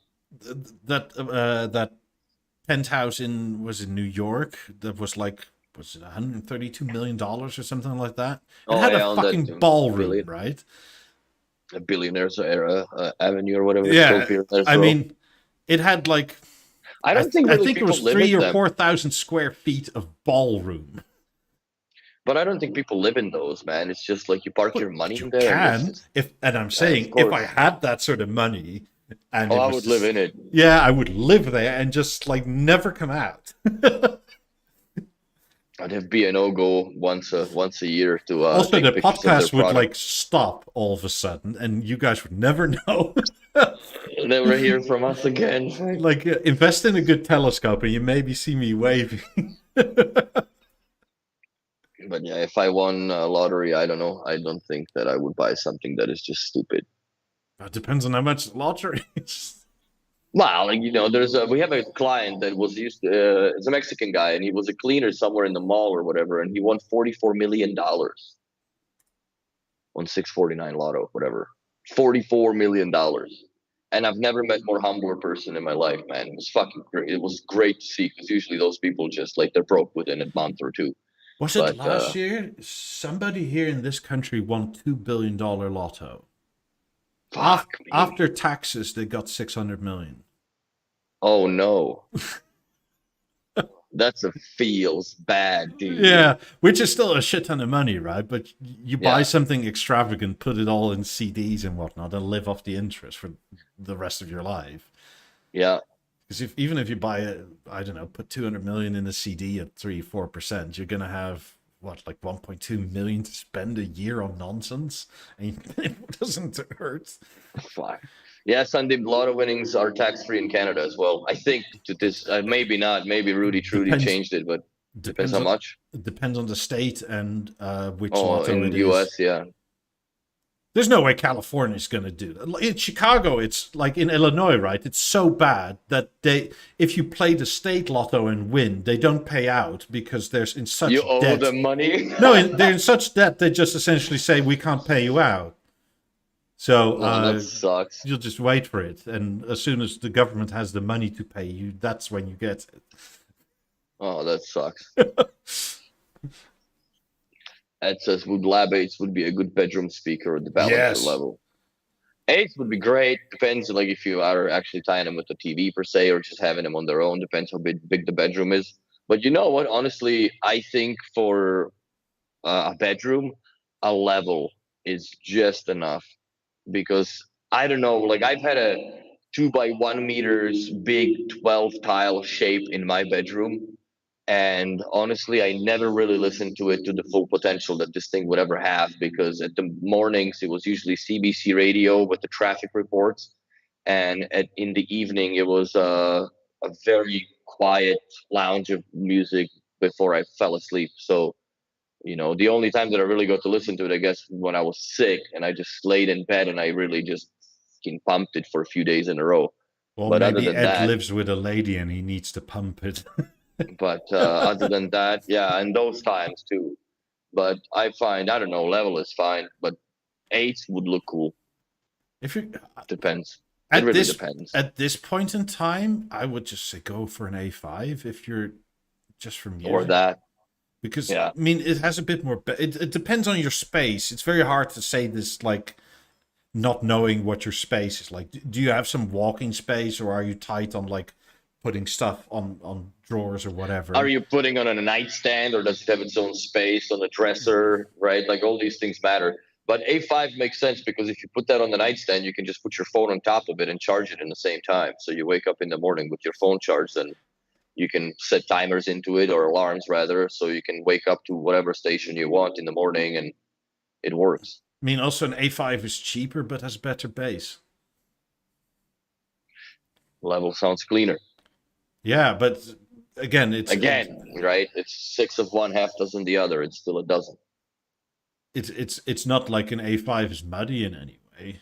that penthouse was in New York that was like, was it $132 million or something like that? It Oh had a yeah, on that fucking ballroom, billion, right? billionaires era avenue or whatever it's called Yeah, here. I mean, it had like, I don't think I really think it was people live in 3 or them. 4,000 square feet of ballroom. But I don't think people live in those, man. It's just like you park your But money you in there, and that's can, just and I'm of saying, if I course. had that sort of money, and Oh, it I was would live just, in it. yeah, I would live there and just like never come out. I'd have B&O go once a year to Also, take the pictures of their podcast would product. like stop all of a sudden, and you guys would never know. Never hear from us again. Like, invest in a good telescope, and you maybe see me waving. But yeah, if I won a lottery, I don't know. I don't think that I would buy something that is just stupid. It depends on how much the lottery is. Well, like we have a client that was used to, it's a Mexican guy, and he was a cleaner somewhere in the mall or whatever, and he won $44 million on 649 Lotto, whatever. $44 million. And I've never met more humbler person in my life, man. It was fucking great. It was great to see, because usually those people just like they're broke within a month or two. Was it But last year? Somebody here in this country won $2 billion lotto. fuck me. After taxes, they got 600 million. Oh no. That's a feels bad, dude. Yeah, which is still a shit ton of money, right? But you buy Yeah. something extravagant, put it all in CDs and whatnot, and live off the interest for the rest of your life. Yeah. Because even if you buy I don't know, put 200 million in a CD at 3-4%, you're gonna have what, like 1.2 million to spend a year on nonsense, and it doesn't hurt. Fuck. Yeah, Sunday lotto winnings are tax free in Canada as well. I think to this, maybe not. Maybe Rudy Trudy Depends. changed it, but depends Depends how on much. depends on the state and which Oh, lotto in it is. US, yeah. There's no way California's going to do that. In Chicago, it's like in Illinois, right? It's so bad that if you play the state lotto and win, they don't pay out because they're in such You owe debt. them money. No, they're in such debt, they just essentially say, we can't pay you out. So That sucks. you'll just wait for it. And as soon as the government has the money to pay you, that's when you get it. Oh, that sucks. It says would lab 8s would be a good bedroom speaker at the balancer Yes. level. 8s would be great. Depends, like if you are actually tying them with the TV per se, or just having them on their own. Depends how big the bedroom is. But you know what? Honestly, I think for a bedroom, a level is just enough, because I don't know. Like I've had a 2 by 1 meters big 12 tile shape in my bedroom, And honestly, I never really listened to it to the full potential that this thing would ever have, because at the mornings it was usually CBC radio with the traffic reports, and in the evening it was a very quiet lounge of music before I fell asleep. So, the only time that I really got to listen to it, I guess, when I was sick and I just laid in bed and I really just fucking pumped it for a few days in a row. Well, But other maybe than Ed that, lives with a lady and he needs to pump it. other than that, yeah, and those times too. But I find, I don't know, level is fine, but eights would look cool. If you Depends. It really depends. at this point in time, I would just say go for an A5 if you're just for music. Or that. Because Yeah. I mean, it has a bit more. It depends on your space. It's very hard to say this, like, not knowing what your space is like. Do you have some walking space, or are you tight on like putting stuff on drawers or whatever? Are you putting on a nightstand, or does it have its own space on the dresser? Right, like all these things matter. But A5 makes sense because if you put that on the nightstand, you can just put your phone on top of it and charge it in the same time. So you wake up in the morning with your phone charged, and you can set timers into it, or alarms rather, so you can wake up to whatever station you want in the morning, and it works. I mean, also an A5 is cheaper but has better bass. Level sounds cleaner. Yeah, but again, right. It's six of one, half dozen the other. It's still a dozen. It's not like an A5 is muddy in any way.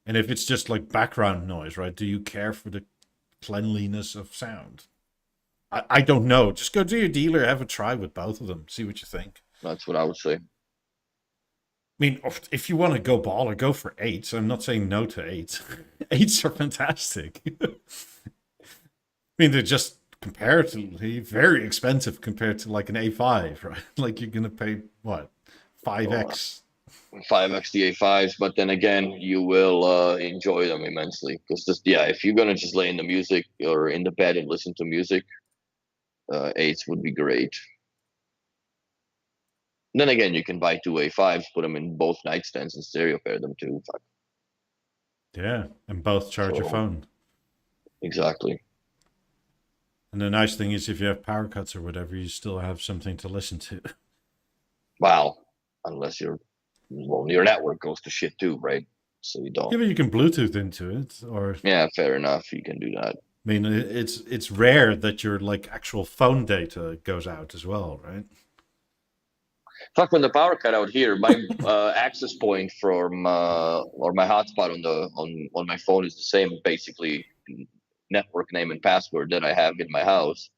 And if it's just like background noise, right? Do you care for the cleanliness of sound? I don't know. Just go to your dealer, have a try with both of them, see what you think. That's what I would say. I mean, if you want to go baller, go for eights. I'm not saying no to eights. Eights are fantastic. I mean, they're just comparatively very expensive compared to like an A5, right? Like you're gonna pay what, 5x. 5x the A5s, but then again, you will enjoy them immensely, because if you're gonna just lay in the music or in the bed and listen to music, eights would be great. And then again, you can buy two A5s, put them in both nightstands, and stereo pair them too. Fuck. Yeah, and both charge your phone. Exactly. And the nice thing is, if you have power cuts or whatever, you still have something to listen to. Wow, unless your network goes to shit too, right? So you don't. Yeah, but you can Bluetooth into it, or yeah, fair enough. You can do that. I mean, it's rare that your like actual phone data goes out as well, right? Fuck, when the power cut out here, my access point from or my hotspot on my phone is the same, basically, network name and password that I have in my house.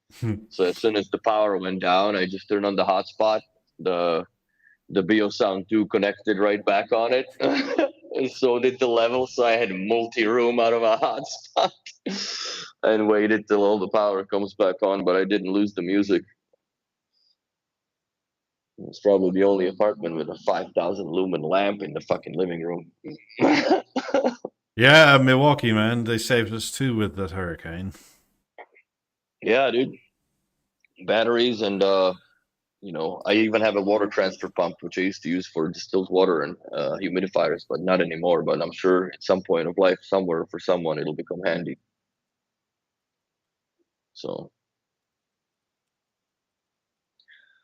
So as soon as the power went down, I just turned on the hotspot. The Beosound 2 connected right back on it. And so did the level. So I had multi-room out of a hotspot and waited till all the power comes back on, but I didn't lose the music. It's probably the only apartment with a 5,000 lumen lamp in the fucking living room. Yeah, Milwaukee, man, they saved us too with that hurricane. Yeah, dude. Batteries and I even have a water transfer pump, which I used to use for distilled water and humidifiers, but not anymore. But I'm sure at some point of life, somewhere for someone, it'll become handy. So,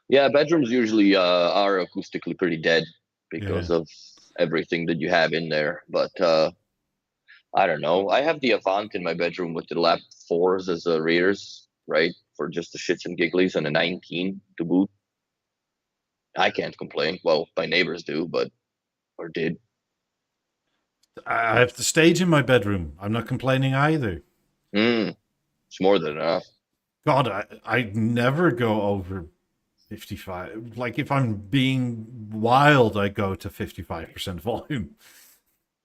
yeah, bedrooms usually are acoustically pretty dead because of everything that you have in there. But I don't know. I have the Avant in my bedroom with the lap 4s as rears, right? For just the shits and gigglies, and a 19 to boot. I can't complain. Well, my neighbors do, or did. I have the stage in my bedroom. I'm not complaining either. It's more than enough. God, I never go over 55. Like, if I'm being wild, I go to 55% volume.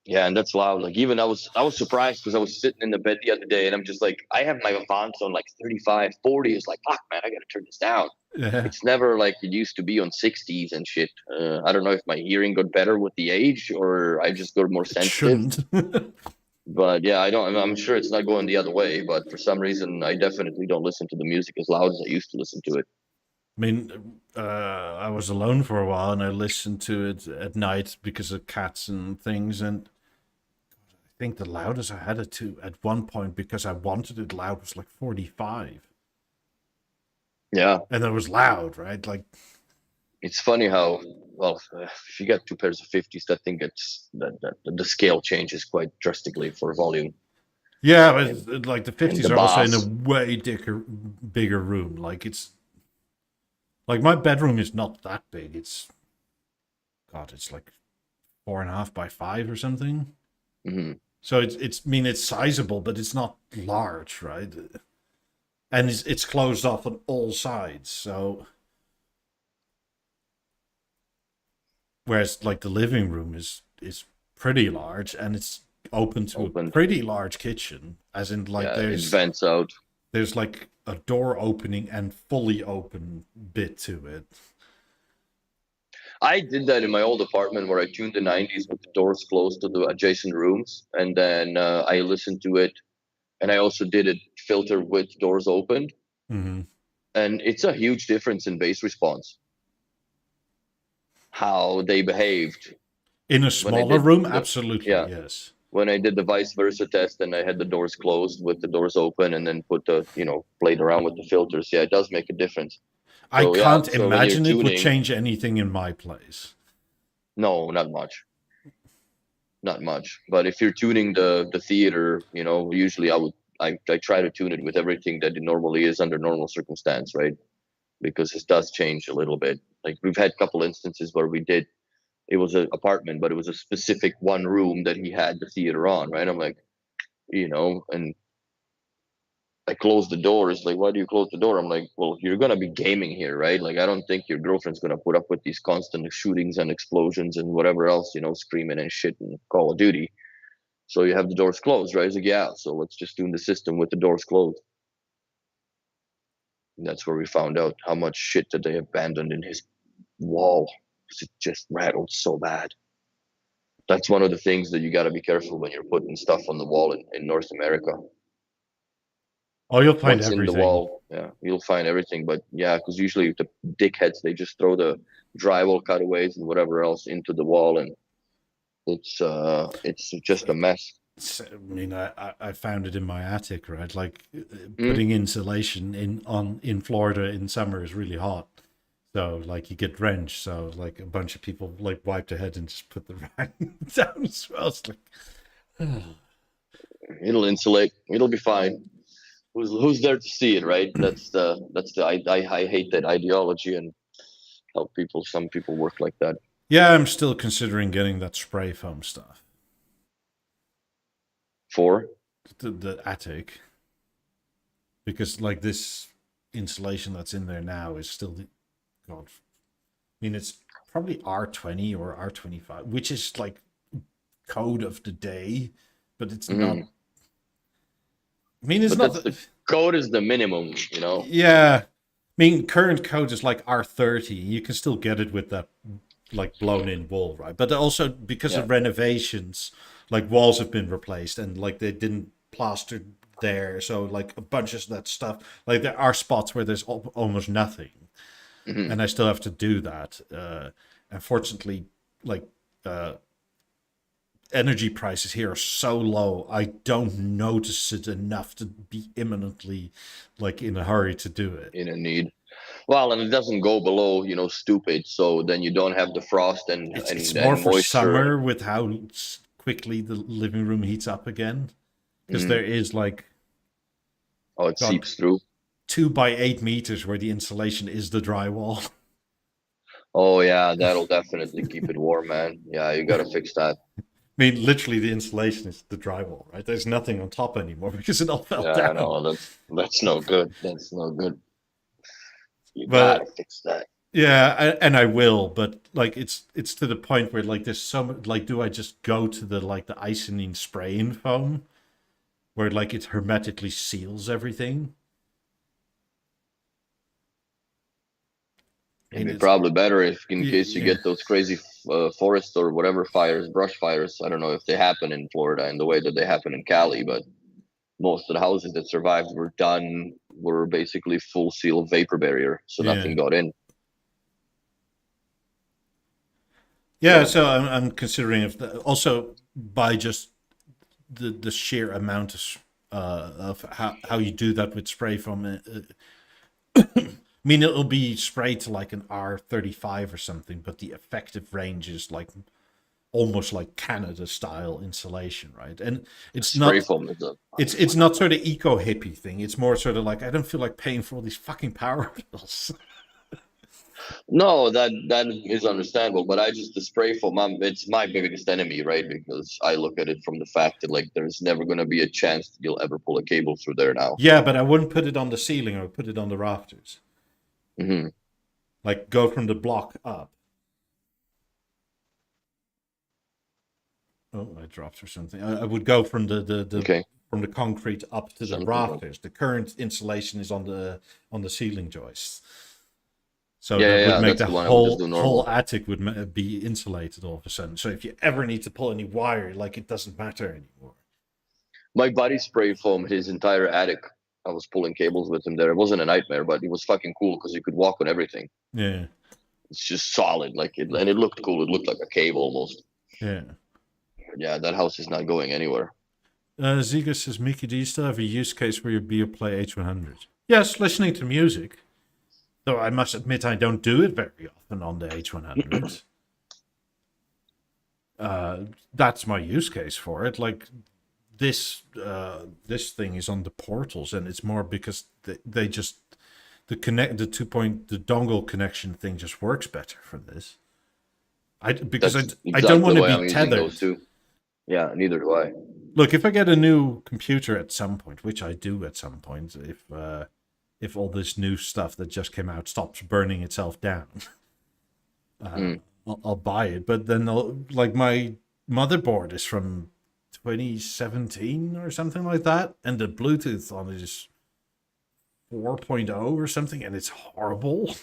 Yeah, and that's loud. Like, even I was surprised because I was sitting in the bed the other day, and I'm just like, I have my Avant on like 35, 40. It's like, fuck, man, I gotta turn this down. Yeah. It's never like it used to be on 60s and shit. I don't know if my hearing got better with the age, or I just got more sensitive. But yeah, I'm sure it's not going the other way. But for some reason, I definitely don't listen to the music as loud as I used to listen to it. I mean, I was alone for a while, and I listened to it at night because of cats and things. And I think the loudest I had it to at one point, because I wanted it loud, was like 45. Yeah, and it was loud, right? Like, it's funny how well if you get two pairs of 50s, that thing gets that the scale changes quite drastically for volume yeah, but and like the and the 50s are also in a bass. way bigger room. Like it's like my bedroom is not that big. It's God, it's like 4.5 by 5 or something. Hmm. So I mean it's sizable, but it's not large, right? And it's closed off on all sides. So whereas like the living room is pretty large and it's open to a Opened. pretty large kitchen, as in like Yeah, it vents out. there's like a door opening and fully open bit to it. I did that in my old apartment where I tuned the 90s with the doors closed to the adjacent rooms, and then I listened to it, and I also did it filter with doors opened, Mm-hmm. and it's a huge difference in bass response, how they behaved In a when I smaller did room, the absolutely, yeah yes. when I did the vice versa test and I had the doors closed with the doors open and then put the played around with the filters. Yeah, it does make a difference. I So yeah, can't so when you're imagine it would tuning, change anything in my place. no, not much. Not much. But if you're tuning the theater, usually I try to tune it with everything that it normally is under normal circumstance, right? Because it does change a little bit. Like we've had a couple instances where we did it was an apartment, but it was a specific one room that he had the theater on, right? I'm like, and I closed the door. It's like, why do you close the door? I'm like, well, you're gonna be gaming here, right? Like, I don't think your girlfriend's gonna put up with these constant shootings and explosions and whatever else, screaming and shit and Call of Duty. So you have the doors closed, right? He's like, yeah. So let's just tune the system with the doors closed. And that's where we found out how much shit that they abandoned in his wall. It just rattled so bad. That's one of the things that you got to be careful when you're putting stuff on the wall in North America. Oh, you'll find Once in the everything. wall, yeah, you'll find everything. But yeah, because usually the dickheads they just throw the drywall cutaways and whatever else into the wall, and it's just a mess. I mean, I found it in my attic, right? Like Mm. putting insulation in Florida in summer is really hot. So like you get drenched. So like a bunch of people like wipe their head and just put the rag down as well. It's like, It'll insulate. It'll be fine. Who's there to see it, right? I hate that ideology and how some people work like that. yeah, I'm still considering getting that spray foam stuff. For The attic, because like this insulation that's in there now is still God. I mean, it's probably R20 or R25, which is like code of the day, but it's not. Mhm. I mean, it's But not. that's the code is the minimum. Yeah, I mean, current code is like R30. You can still get it with that like blown in wall, right? But also because Yeah. of renovations, like walls have been replaced and like they didn't plaster there, so like a bunch of that stuff. Like there are spots where there's almost nothing, Hmm. and I still have to do that. Unfortunately, like uh, energy prices here are so low, I don't notice it enough to be imminently like in a hurry to do it. In a need. Well, and it doesn't go below, stupid. So then you don't have the frost and It's and, more and for moisture. summer with how quickly the living room heats up again, because Mm, there is like oh, it God seeps through. 2 by 8 meters where the insulation is the drywall. Oh yeah, that'll definitely keep it warm, man. Yeah, you gotta fix that. I mean, literally, the insulation is the drywall, right? There's nothing on top anymore because it all fell Yeah, down. no, that's no good. That's no good. You gotta But fix that. yeah, and I will. But like, it's to the point where like there's so much. Like, do I just go to the like the isonine spray-in foam where like it hermetically seals everything? I It'd mean, be it's probably better if, in case you yeah, get those crazy forest or whatever fires, brush fires. I don't know if they happen in Florida in the way that they happen in Cali, but most of the houses that survived were basically full seal vapor barrier, so yeah. nothing got in. Yeah, So so I'm considering if also by just the sheer amount of how you do that with spray foam, I mean, it'll be sprayed to like an R35 or something, but the effective range is like almost like Canada style insulation, right? And it's Spray not foam is a it's not sort of eco hippie thing. It's more sort of like I don't feel like paying for all these fucking power bills. no, that is understandable, but I just the spray foam. It's my biggest enemy, right? Because I look at it from the fact that like there's never going to be a chance that you'll ever pull a cable through there now. Yeah, but I wouldn't put it on the ceiling. I would put it on the rafters. Hmm. Like go from the block up. Oh, I dropped or something. I would go from the Okay, from the concrete up to the something like rafters. The current insulation is on the ceiling joists. So yeah, that yeah, would yeah. make That's the the one I would just do whole normal. attic would be insulated all of a sudden. So if you ever need to pull any wire, like it doesn't matter anymore. My buddy spray foam his entire attic. I was pulling cables with him there. It wasn't a nightmare, but it was fucking cool because you could walk on everything. Yeah, It's just solid, like it, and it looked cool. It looked like a cable almost. yeah. Yeah, that house is not going anywhere. Ziga says, Mickey, do you still have a use case where you BeoPlay H100? Yes, listening to music. Though I must admit I don't do it very often on the H100. That's my use case for it. Like this thing is on the portals, and it's more because they just the dongle connection thing just works better for this. Because That's I don't exactly want the to way be I'm using tethered. those too. Yeah, neither do I. Look, if I get a new computer at some point, which I do at some point, if all this new stuff that just came out stops burning itself down, I'll buy it. But then, like my motherboard is from 2017 or something like that, and the Bluetooth on it is 4.0 or something, and it's horrible.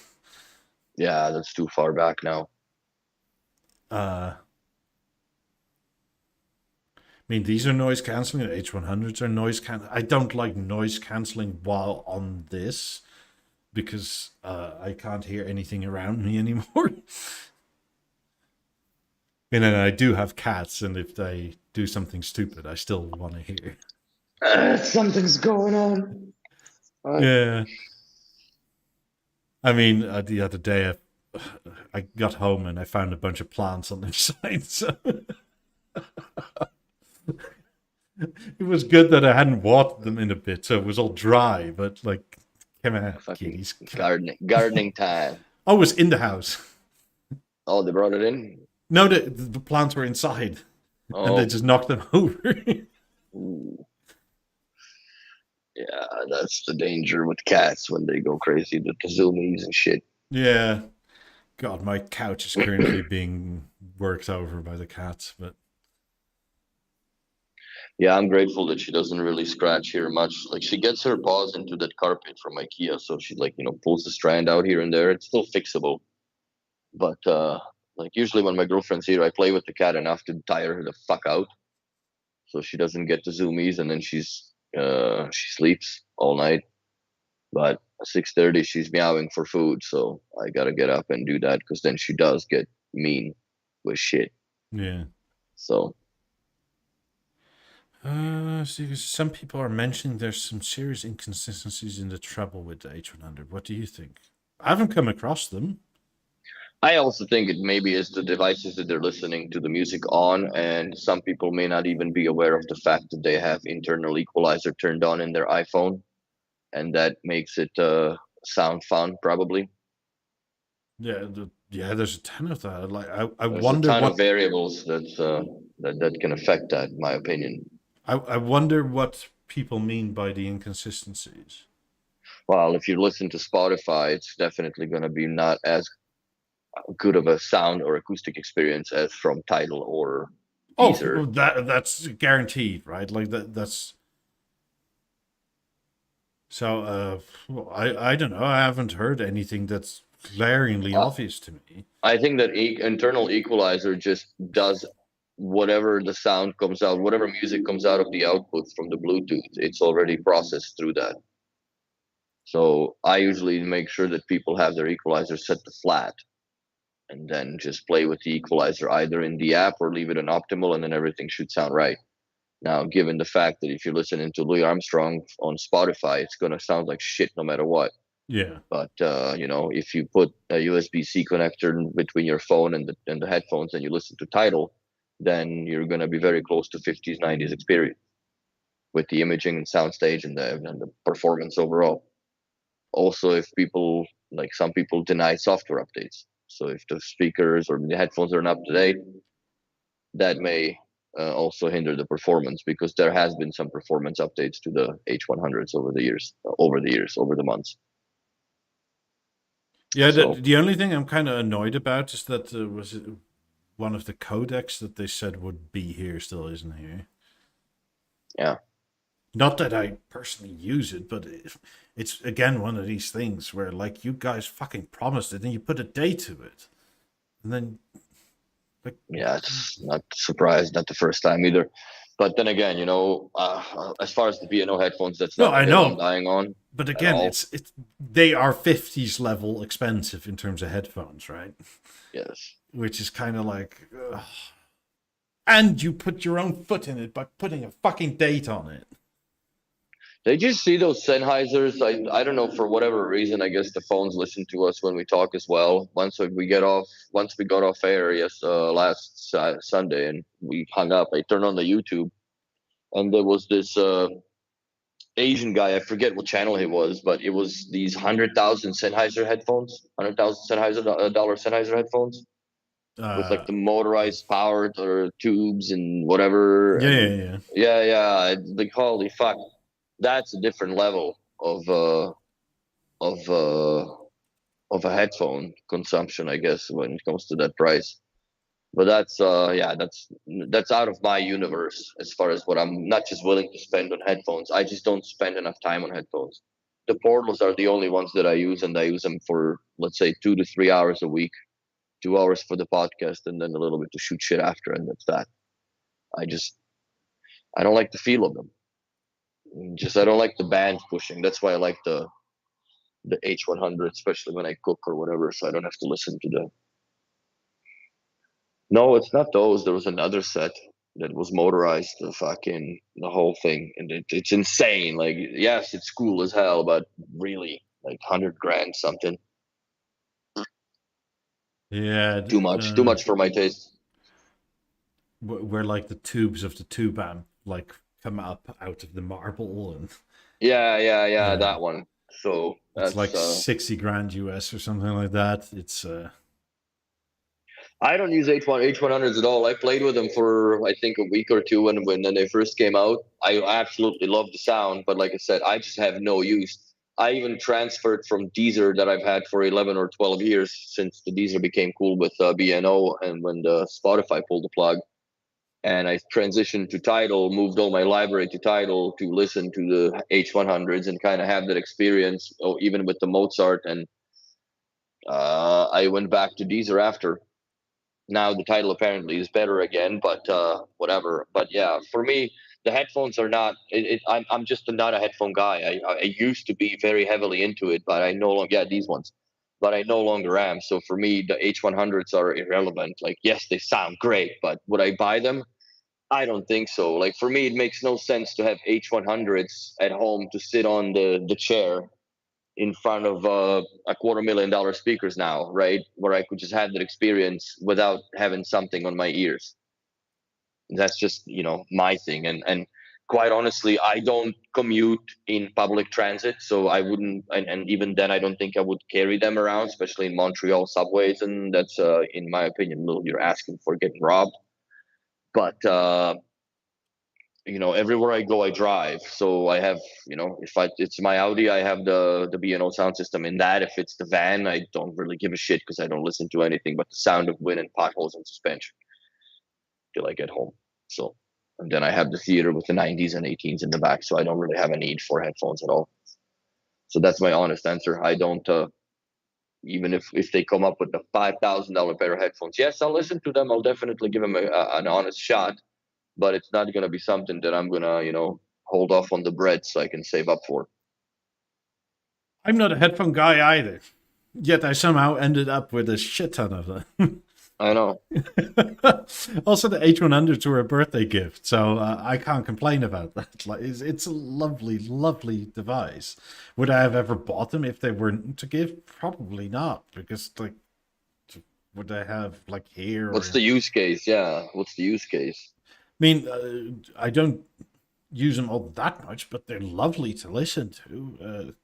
Yeah, that's too far back now. I mean, these are noise canceling. The H100s are noise canceling. I don't like noise canceling while on this because I can't hear anything around me anymore. And then I do have cats, and if they do something stupid, I still want to hear. Something's going on. Yeah. I mean, the other day I got home and I found a bunch of plants on their side. So it was good that I hadn't watered them in a bit, so it was all dry. But like, come on, Fucking kitties. gardening time. Oh, it was in the house. Oh, they brought it in. No, the plants were inside, and they Oh, just knocked them over. ooh. Yeah, that's the danger with cats when they go crazy, the zoomies and shit. Yeah. God, my couch is currently being worked over by the cats, but Yeah, I'm grateful that she doesn't really scratch here much. Like she gets her paws into that carpet from IKEA, so she like pulls the strand out here and there. It's still fixable, but like usually when my girlfriend's here, I play with the cat enough to tire her the fuck out, so she doesn't get the zoomies, and then she sleeps all night. But at 6:30, she's meowing for food, so I gotta get up and do that because then she does get mean with shit. yeah. So So some people are mentioning there's some serious inconsistencies in the treble with the H100. What do you think? I haven't come across them. I also think it maybe is the devices that they're listening to the music on, and some people may not even be aware of the fact that they have internal equalizer turned on in their iPhone, and that makes it sound fun. Probably Yeah, there's a ton of that. Like, I there's a wonder ton of what variables that can affect that. In my opinion. I wonder what people mean by the inconsistencies. Well, if you listen to Spotify, it's definitely going to be not as good of a sound or acoustic experience as from Tidal or Oh, Deezer. that's guaranteed, right? Like that's so. Well, I don't know. I haven't heard anything that's glaringly Uh, obvious to me. I think that internal equalizer just does whatever the sound comes out, whatever music comes out of the output from the Bluetooth, it's already processed through that. So I usually make sure that people have their equalizer set to flat and then just play with the equalizer either in the app or leave it on optimal, and then everything should sound right. Now, given the fact that if you're listening to Louis Armstrong on Spotify, it's going to sound like shit no matter what. Yeah. But if you put a USB-C connector between your phone and the headphones, and you listen to Tidal, then you're gonna be very close to 50s, 90s experience with the imaging and soundstage and the performance overall. Also, if people like some people deny software updates, so if the speakers or the headphones are not up to date, that may also hinder the performance, because there has been some performance updates to the H100s over the months. Yeah, So the only thing I'm kind of annoyed about is that was it one of the codecs that they said would be here still isn't here. yeah, Not that I personally use it, but it's again one of these things where like you guys fucking promised it and you put a date to it, and then like it's not surprised, not the first time either. But then again, as far as the B&O headphones, that's no, not the I hill I'm know, dying on but at again, all. it's they are 50s level expensive in terms of headphones, right? Yes. Which is kind of like, ugh. And you put your own foot in it by putting a fucking date on it. Did you see those Sennheisers? I don't know, for whatever reason. I guess the phones listen to us when we talk as well. Once we got off air, yes, last Sunday, and we hung up. I turned on the YouTube, and there was this Asian guy. I forget what channel he was, but it was these 100,000 Sennheiser headphones, 100,000 Sennheiser dollar Sennheiser headphones with like Uh, the motorized powered or tubes and whatever. yeah, yeah, And yeah. yeah, like holy fuck, that's a different level of of a headphone consumption, I guess, when it comes to that price. But that's out of my universe as far as what I'm not just willing to spend on headphones. I just don't spend enough time on headphones. The portables are the only ones that I use, and I use them for, let's say, 2 to 3 hours a week, 2 hours for the podcast, and then a little bit to shoot shit after, and that's that. I just I don't like the feel of them. Just I don't like the band pushing. That's why I like the H100, especially when I cook or whatever, so I don't have to listen to the. No, it's not those. There was another set that was motorized, the whole thing, and it's insane. Like, yes, it's cool as hell, but really, like 100 grand something. Yeah, Too much for my taste. where like the tubes of the tube amp like come up out of the marble, and Yeah, yeah, that one. So it's that's like 60 grand US or something like that. It's I don't use H100s at all. I played with them for I think a week or two when they first came out. I absolutely love the sound, but like I said, I just have no use. I even transferred from Deezer that I've had for 11 or 12 years since the Deezer became cool with B&O, and when the Spotify pulled the plug. And I transitioned to Tidal, moved all my library to Tidal to listen to the H100s and kind of have that experience, even with the Mozart. And I went back to Deezer after. Now the Tidal apparently is better again, but whatever. But yeah, for me, the headphones are not. I'm just not a headphone guy. I used to be very heavily into it, but I no longer. Yeah, these ones, but I no longer am. So for me, the H100s are irrelevant. Like, yes, they sound great, but would I buy them? I don't think so. Like, for me, it makes no sense to have H100s at home to sit on the chair in front of a $250,000 speakers now, right? Where I could just have that experience without having something on my ears. That's just, my thing. And quite honestly, I don't commute in public transit, so I wouldn't, and even then, I don't think I would carry them around, especially in Montreal subways. And that's, in my opinion, little you're asking for getting robbed. But everywhere I go, I drive. So I have, if it's my Audi, I have the B&O sound system in that. If it's the van, I don't really give a shit because I don't listen to anything but the sound of wind and potholes and suspension till I get home. So, and then I have the theater with the 90s and 18s in the back, so I don't really have a need for headphones at all. So that's my honest answer. I don't. Even if they come up with the $5,000 pair of headphones, yes, I'll listen to them. I'll definitely give them an honest shot, but it's not going to be something that I'm going to, hold off on the bread so I can save up for. I'm not a headphone guy either. Yet I somehow ended up with a shit ton of them. I know. Also, the H100s were a birthday gift, so I can't complain about that. Like, it's a lovely, lovely device. Would I have ever bought them if they weren't to give? Probably not, because like, would I have like here What's or? the use case? Yeah. What's the use case? I mean, I don't use them all that much, but they're lovely to listen to.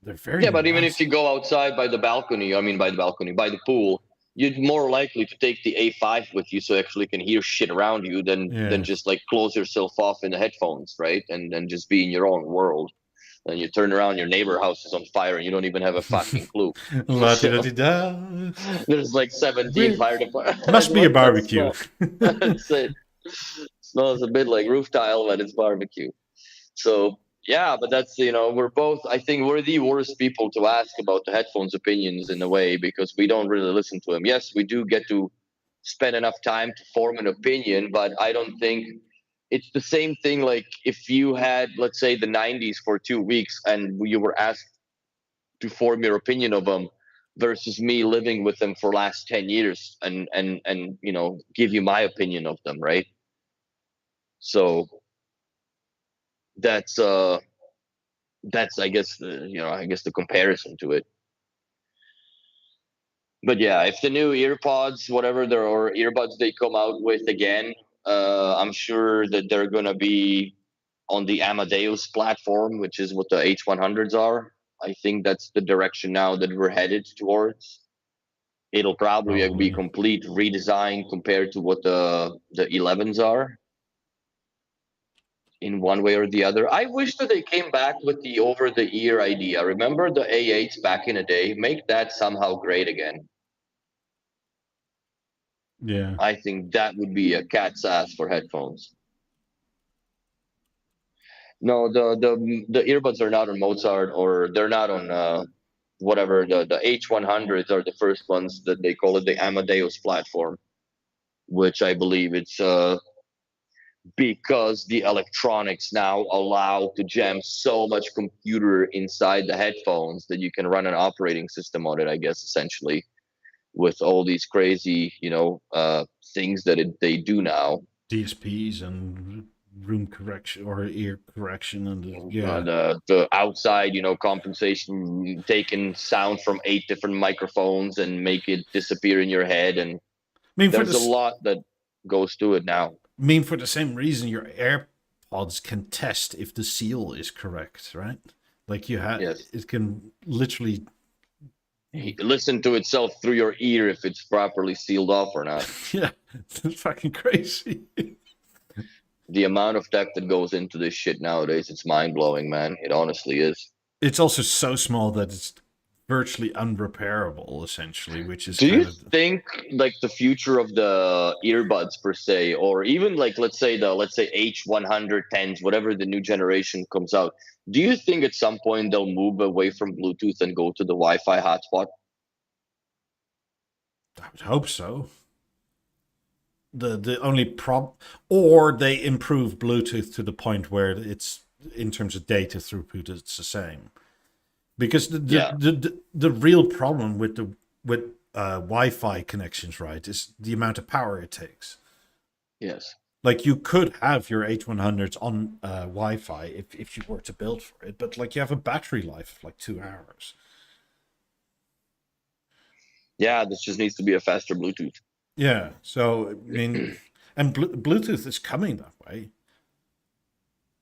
They're very Yeah, but even if nice. you go outside by the balcony, I mean by the balcony, by the pool, you're more likely to take the A5 with you so you actually can hear shit around you than Yeah. just like close yourself off in the headphones, right? And then just be in your own world. And you turn around, your neighbor house is on fire, and you don't even have a fucking clue. La di da So di da. there's like 17 We fire departments. Like, must be a what's that barbecue. smell? That's it. Smells a bit like roof tile, but it's barbecue. So yeah, but that's we're both. I think we're the worst people to ask about the headphones opinions in a way because we don't really listen to them. Yes, we do get to spend enough time to form an opinion, but I don't think it's the same thing. Like if you had, let's say, the '90s for 2 weeks and you were asked to form your opinion of them versus me living with them for last 10 years and give you my opinion of them, right? So that's I guess the comparison to it. But yeah, if the new earpods, whatever there or earbuds they come out with again, I'm sure that they're gonna be on the Amadeus platform, which is what the H100s are. I think that's the direction now that we're headed towards. It'll probably be Probably. complete redesign compared to what the 11s are in one way or the other. I wish that they came back with the over the ear idea. Remember the A8s back in the day? Make that somehow great again. Yeah. I think that would be a cat's ass for headphones. No, the earbuds are not on Mozart or they're not on whatever the H100s are the first ones that they call it the Amadeus platform, which I believe it's because the electronics now allow to jam so much computer inside the headphones that you can run an operating system on it, I guess, essentially, with all these crazy, things that they do now. DSPs and room correction or ear correction and yeah. The outside, compensation, taking sound from 8 different microphones and make it disappear in your head. And I mean for there's a this lot that goes to it now. for the same reason your AirPods can test if the seal is correct, right? Like Yes. it can literally Listen to itself through your ear if it's properly sealed off or not. yeah, it's fucking crazy. The amount of tech that goes into this shit nowadays, it's mind blowing, man. It honestly is. It's also so small that it's virtually unrepairable essentially, which is Do you kind of think like the future of the earbuds per se, or even like let's say H110s, whatever the new generation comes out, do you think at some point they'll move away from Bluetooth and go to the Wi-Fi hotspot? I would hope so. The only prob or they improve Bluetooth to the point where it's in terms of data throughput it's the same. Because Yeah. the real problem with the with Wi-Fi connections, right, is the amount of power it takes. Yes. Like you could have your H100s on Wi-Fi if you were to build for it, but like you have a battery life of like 2 hours. Yeah. This just needs to be a faster Bluetooth. Yeah, so I mean, and Bluetooth is coming that way.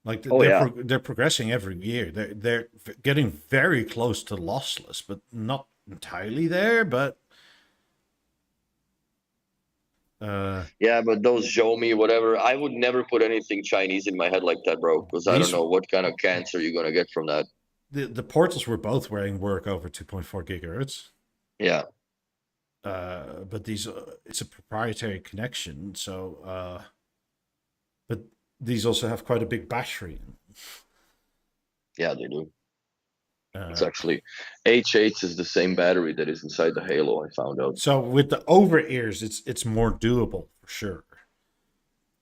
Like Oh yeah. they're progressing every year. They're getting very close to lossless, but not entirely there. But uh, Yeah, but those Xiaomi, whatever, I would never put anything Chinese in my head like that, bro, because I don't these know what kind of cancer you're gonna get from that. the portals we're both wearing work over 2.4 gigahertz. Yeah. But these it's a proprietary connection, so but these also have quite a big battery. Yeah, they do. It's Uh, actually H8 is the same battery that is inside the Halo. I found out. so with the over ears, it's more doable for sure.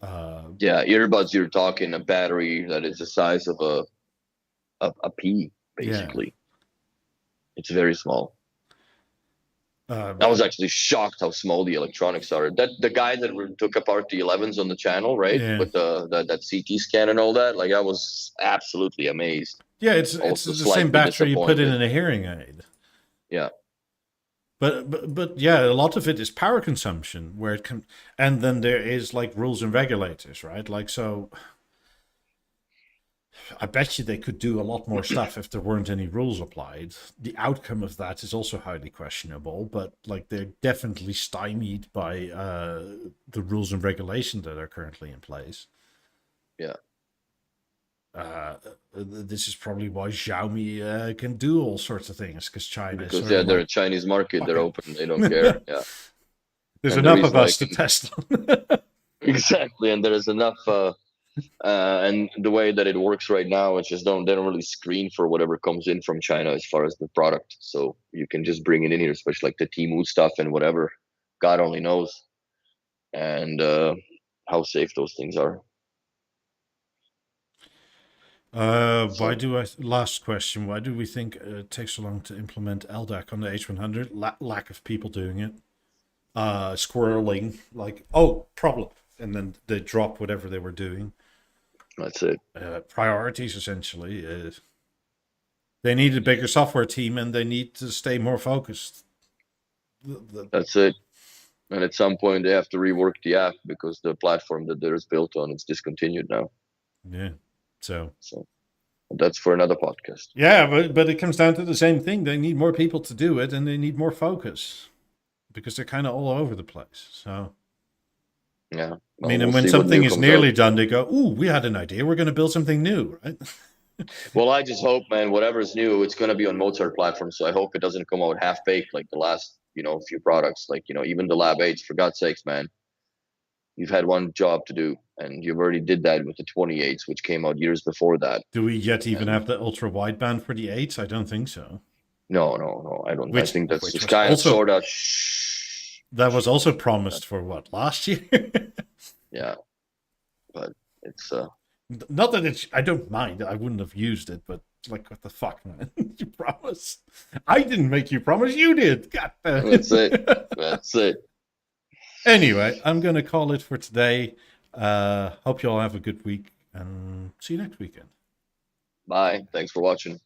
Yeah, earbuds. You're talking a battery that is the size of a pea, Yeah, basically. It's very small. I was actually shocked how small the electronics are. That the guy that took apart the 11s on the channel, right, yeah. with that CT scan and all that, like I was absolutely amazed. Yeah, it's Also the same slightly battery you put disappointed. in a hearing aid. Yeah, But yeah, a lot of it is power consumption where it can, and then there is like rules and regulators, right? Like so, I bet you they could do a lot more stuff if there weren't any rules applied. The outcome of that is also highly questionable, but like they're definitely stymied by the rules and regulations that are currently in place. yeah. This is probably why Xiaomi can do all sorts of things because China is Because sort of they're a like, Chinese market, fuck they're it. open, they don't care. Yeah, There's and there enough is of us like to test on. exactly, and there is enough. And the way that it works right now, it's just they don't really screen for whatever comes in from China as far as the product. So you can just bring it in here, especially like the Temu stuff and whatever. God only knows, and how safe those things are. Why So do I? Last question. Why do we think it takes so long to implement LDAC on the H100? Lack of people doing it. Squirreling. Like, oh, problem, and then they drop whatever they were doing. that's it. Priorities essentially. They need a bigger software team, and they need to stay more focused. That's it. And at some point, they have to rework the app because the platform that they're built on is discontinued now. Yeah. So That's for another podcast. yeah, but it comes down to the same thing. They need more people to do it, and they need more focus because they're kind of all over the place. So Yeah. I mean, We'll and when see what something new is comes nearly out. done, they go, "Ooh, we had an idea. We're going to build something new, right?" Well, I just hope, man, whatever's new, it's going to be on Mozart platform. So I hope it doesn't come out half baked like the last, few products. Like, even the Lab 8s, for God's sakes, man. You've had one job to do, and you've already did that with the 28s, which came out years before that. Do we yet even And have the ultra wideband for the eights? I don't think so. no, no, no, I don't. I Which think that's which just was kind of also sort of. that was also promised for what last year. Yeah, but it's Not that it's. I don't mind. I wouldn't have used it, but like, what the fuck, man? You promised. I didn't make you promise. You did. God damn that's it. it. That's it. Anyway, I'm gonna call it for today. Hope you all have a good week, and see you next weekend. Bye. Thanks for watching.